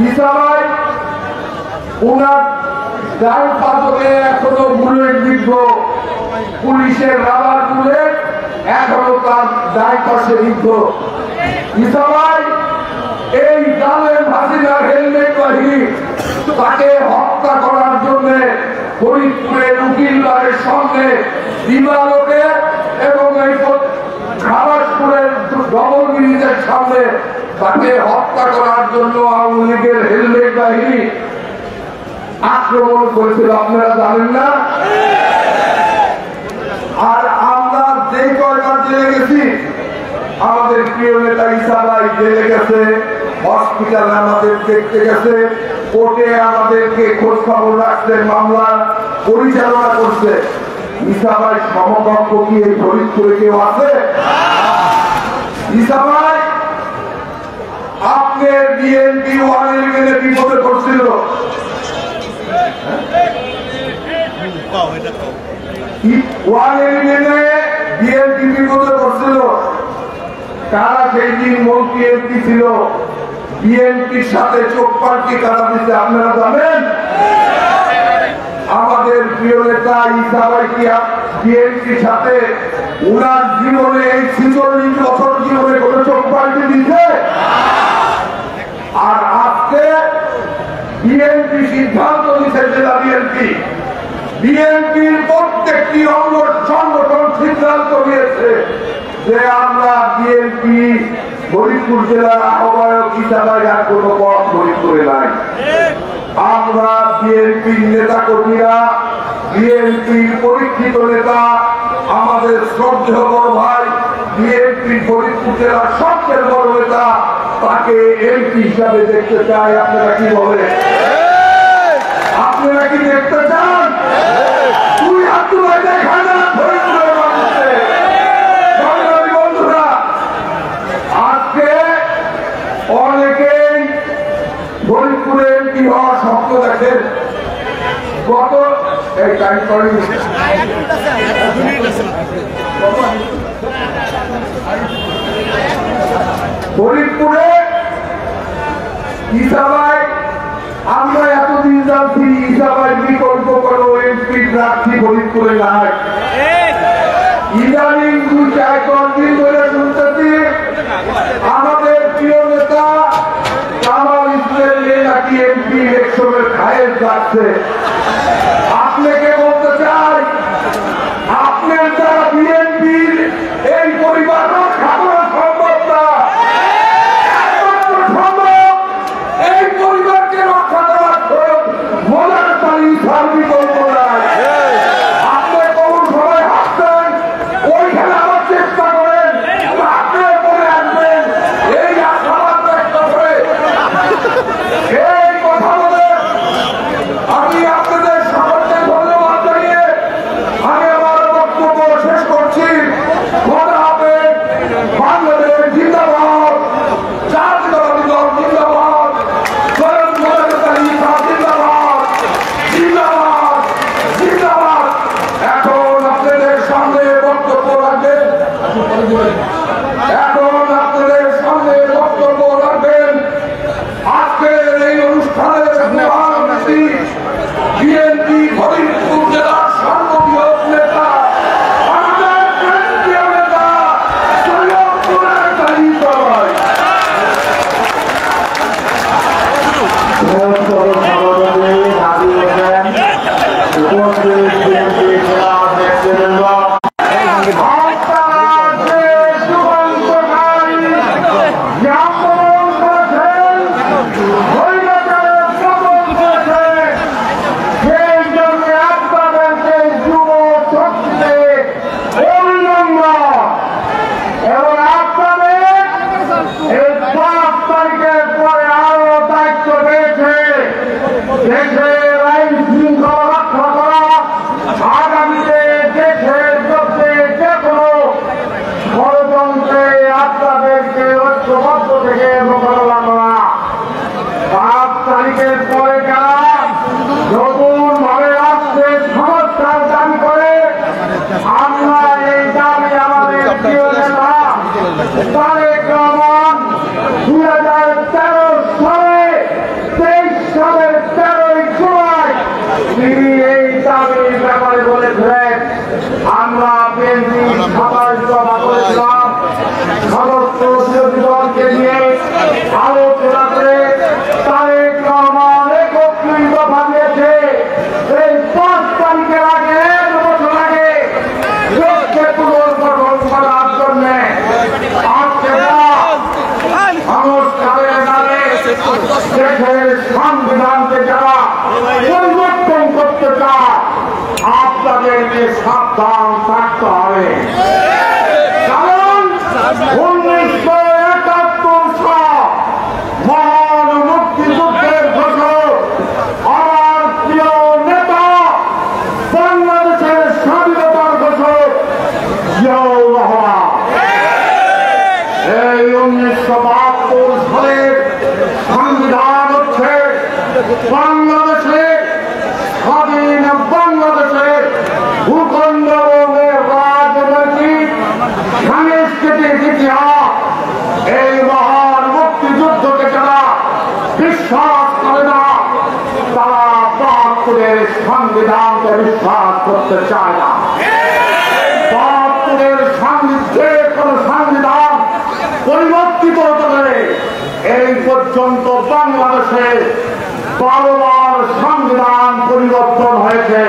ঈসা ভাই ওনার ডান পাশে এখনো বুলেট বিদ্ধ, পুলিশের রাবার বুলেট এখনো তার ডান পাশে বিদ্ধ। ঈসা ভাই এই জালেম হাসিনার হেলমেট বাহিনী তাকে হত্যা করার জন্য ফরিদপুরের উকিলবাড়ির সঙ্গে দিবালোকে এবং এই খাবাসপুরের ডবল ব্রিজের সামনে তাকে হত্যা করার জন্য আওয়ামী লীগের হেলমেট বাহিনী আক্রমণ করেছিল, আপনারা জানেন না? আর আমরা যে কয়বার জেলে গেছি, আমাদের প্রিয় নেতা ঈসা ভাই জেলে গেছে, হসপিটালে আমাদের দেখতে গেছে, কোর্টে আমাদেরকে খোঁজ খবর রাখতে মামলা পরিচালনা করছে। ঈসা ভাই সমকক্ষ কি এই ফরিদপুরে কেউ আছে? ঈসা ভাই আপনি বিএনপি 111-এ বিপদে পড়ছিল, বিএনপি বিপদে পড়ছিল। কারা সেই দিন মন্ত্রী এমপি ছিল, বিএনপির সাথে চোখ পাল্টি কারা দিচ্ছে আপনারা জানেন? আমাদের প্রিয় নেতা ঈসা ভাই কি বিএনপির সাথে উনার জীবনে এই 46 বছর জীবনে কোনো চোখ পাল্টি দিচ্ছে? আর আজকে বিএনপি সিদ্ধান্ত নিচ্ছে, জেলা বিএনপির প্রত্যেকটি অঙ্গ সংগঠন সিদ্ধান্ত নিয়েছে যে আমরা বিএনপি ফরিদপুর জেলার আহ্বায়ক হিসাবে আর কোনো পথ ফরিদপুরে নাই। আমরা বিএনপির নেতা কর্মীরা, বিএনপির পরীক্ষিত নেতা, আমাদের শ্রদ্ধেয় বড় ভাই বিএনপি ফরিদপুর জেলার সবচেয়ে বড় নেতা, তাকে এমপি হিসাবে দেখতে চাই। আপনারা কি বলেন? আপনারা কি দেখতে চান? তুই আব্দুল্লাহ দেখায় না ফরিদপুরের মানুষকে। সংগ্রামী বন্ধুরা, আজকে অনেকেই ফরিদপুরে এমপি হওয়ার স্বপ্ন দেখেন। গত এই টাইম করেন ফরিদপুরে ঈসা ভাই, আমরা এতদিন জানছি ঈসা ভাই বিকল্প কোনো এমপি প্রার্থী ফরিদপুরে নাই। ইদানিং 2-4 দিন ধরে শুনতেছি আমাদের প্রিয় নেতা কামাল ইসলামকে নাকি এমপি ইলেকশনের খায়ের যাচ্ছে। আপনাকে বলতে চাই, আপনার দ্বারা বিএনপির এই পরিবার রক্ষা করা সম্ভব না। একমাত্র সম্ভব এই পরিবারকে রক্ষা করার বলার পারি বিকল্প নাই। আপনি কোন সময় হাসতেন, ওইখানে আবার চেষ্টা করেন, আপনার পরে আসবেন, এই আশাবাদ ব্যক্ত করে এই কথা বলে আমি আপনাদের সকলকে ধন্যবাদ জানিয়ে আমি আমার বক্তব্য শেষ করছি। খোদা হাফেজ। বাংলাদেশ জিন্দাবাদ, জাতীয়তাবাদী দল জিন্দাবাদ, সৈয়দ মোজাম্মেল ঈসা জিন্দাবাদ, জিন্দাবাদ, জিন্দাবাদ। এখন আপনাদের সামনে বক্তব্য রাখবেন, এখন আপনাদের সামনে বক্তব্য রাখবেন আজকের এই অনুষ্ঠানের প্রধান অতিথি বিএনপি ফরিদপুর জেলার সর্ববৃহৎ নেতা, আমাদের কেন্দ্রীয় নেতা সৈয়দ মোজাম্মেল ঈসা ভাই। দেশের আইন শৃঙ্খলা রক্ষা করা, আগামীতে দেশের মধ্যে যে কোনো ষড়যন্ত্রে আপনাদেরকে ঐক্যবদ্ধ থেকে মোকাবেলা করা। 5 তারিখের পরে যারা নতুন ভাবে রাষ্ট্রের সংস্কার দাবি করে, আমরা এই দাবি আমাদের প্রিয় নেতা তারেক রহমান 2013 সালে 23 সালের 13ই জুলাই দেশের সংবিধানকে যারা পরিবর্তন করতে চায় আপনাদেরকে সাবধান থাকতে হবে। কারণ 1971 সাল মহান মুক্তিযুদ্ধের ঘোষক আমার প্রিয় নেতা বাংলাদেশের স্বাধীনতার ঘোষক জিয়াউর রহমান এই 1972 সালের সংবিধান হচ্ছে বাংলাদেশের স্বাধীন বাংলাদেশের ভূখণ্ড রাজনৈতিক সাংস্কৃতিক ইতিহাস। এই মহান মুক্তিযুদ্ধকে যারা বিশ্বাস করে না তারা 72-এর সংবিধানকে বিশ্বাস করতে চায় না। 72-এর যে কোন সংবিধান পরিবর্তিত হতে পারে। এই পর্যন্ত বাংলাদেশে 12 বার সংবিধান পরিবর্তন হয়েছে।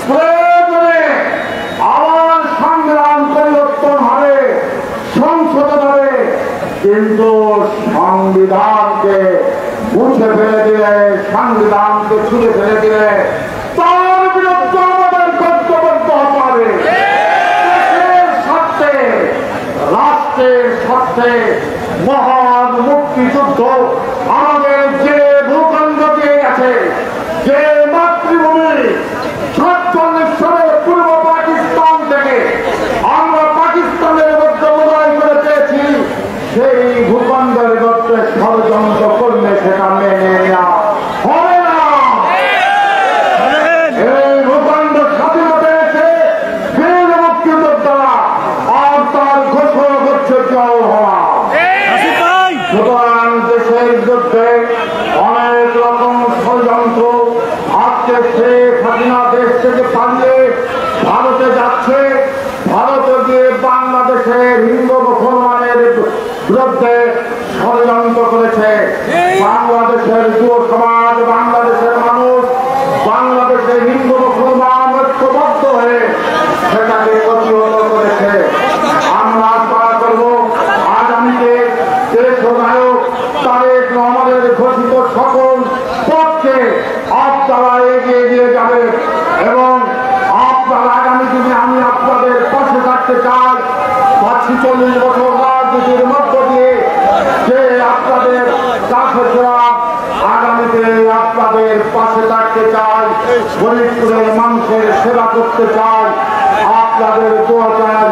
প্রয়োজনে আবার সংবিধান পরিবর্তন হবে, সংশোধন হবে, কিন্তু সংবিধানকে মুছে ফেলে দিলে, সংবিধানকে ছুঁড়ে ফেলে দিলে তার বিরুদ্ধে আমাদের কর্তব্য হতে হবে। দেশের স্বার্থে, রাষ্ট্রের স্বার্থে মহান মুক্তিযুদ্ধ আমাদের যে ভূখণ্ড দিয়ে গেছে, যে মাতৃভূমি 47 সালে পূর্ব পাকিস্তান থেকে আমরা পাকিস্তানের মধ্যে লড়াই করে পেয়েছি, সেই ভূখণ্ডের মধ্যে ষড়যন্ত্র করলে সেটা মেনে নেওয়া হবে না। এই ভূখণ্ড স্বাধীনতা পেয়েছে বীর মুক্তিযোদ্ধারা, আর তার ঘোষণা করছে জিয়াউর রহমান। সুতরাং দেশের যুদ্ধে অনেক রকম ষড়যন্ত্র। আজকে শেখ হাসিনা দেশ থেকে পালিয়ে ভারতে যাচ্ছে, ভারতে গিয়ে বাংলাদেশের হিন্দু মুসলমানের বিরুদ্ধে ষড়যন্ত্র করেছে। বাংলাদেশের যুব সমাজ, বাংলাদেশের মানুষ, বাংলাদেশের হিন্দু মুসলমান ঐক্যবদ্ধ হয়ে সেটাকে প্রতিহত করেছে। আমরা আশা করব আগামীতে দেশ নায়ক তারেক রহমানের ঘোষিত সকল পথকে আপনারা এগিয়ে দিয়ে যাবেন এবং আপনারা আগামী দিনে আমি আপনাদের পাশে থাকতে চাই। 45 বছর রাজনীতির মধ্য দিয়ে যে আপনাদের কাছে ছিলাম, আগামীতে আপনাদের পাশে থাকতে চাই, ফরিদপুরের মানুষের সেবা করতে চাই, আপনাদের দোয়া চাই।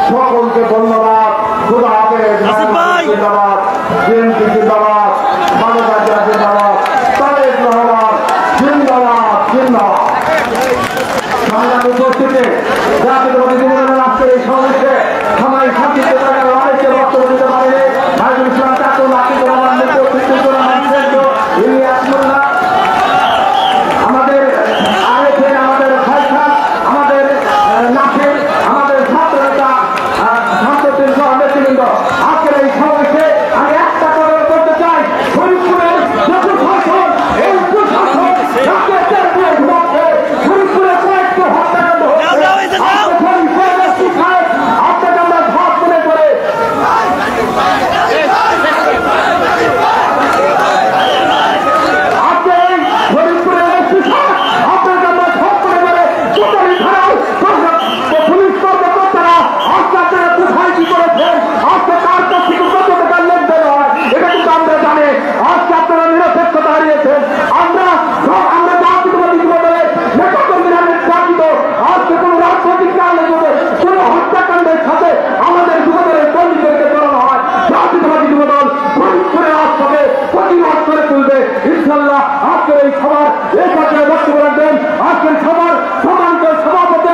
সকলকে ধন্যবাদ। খুদা হাফেজ। জিন্দাবাদ, বিএনপি জিন্দাবাদ, খালেদা জিয়া জিন্দাবাদ, তারেক রহমান জিন্দাবাদ, জিন্দাবাদ। সংগ্রামী উপস্থিতি জাতীয়তাবাদী যুবদলের রাষ্ট্রের এই সমাবেশে সবাই শান্তিতে অনেককে বক্তব্য দিতে পারে। ভাইজুল ইসলাম চাকুল, আকিবুর রহমান, ইলিয়াস মোল্লা, আমাদের আরেফিন, আমাদের ফাইসাল, আমাদের নাসির, আমাদের ছাত্র নেতা শামসুদ্দিন সহ নেতৃবৃন্দ। আজকের এই সমাবেশে আমি একটা কথা বলতে চাই, ফরিদপুরের যত শাসন, এই কুশাসন রাজ্যের ঘুমাচ্ছে। ফরিদপুরে কয়েকটি হত্যাকাণ্ড হচ্ছে। আপনাকে আমরা ভাব মনে করে সভাপতি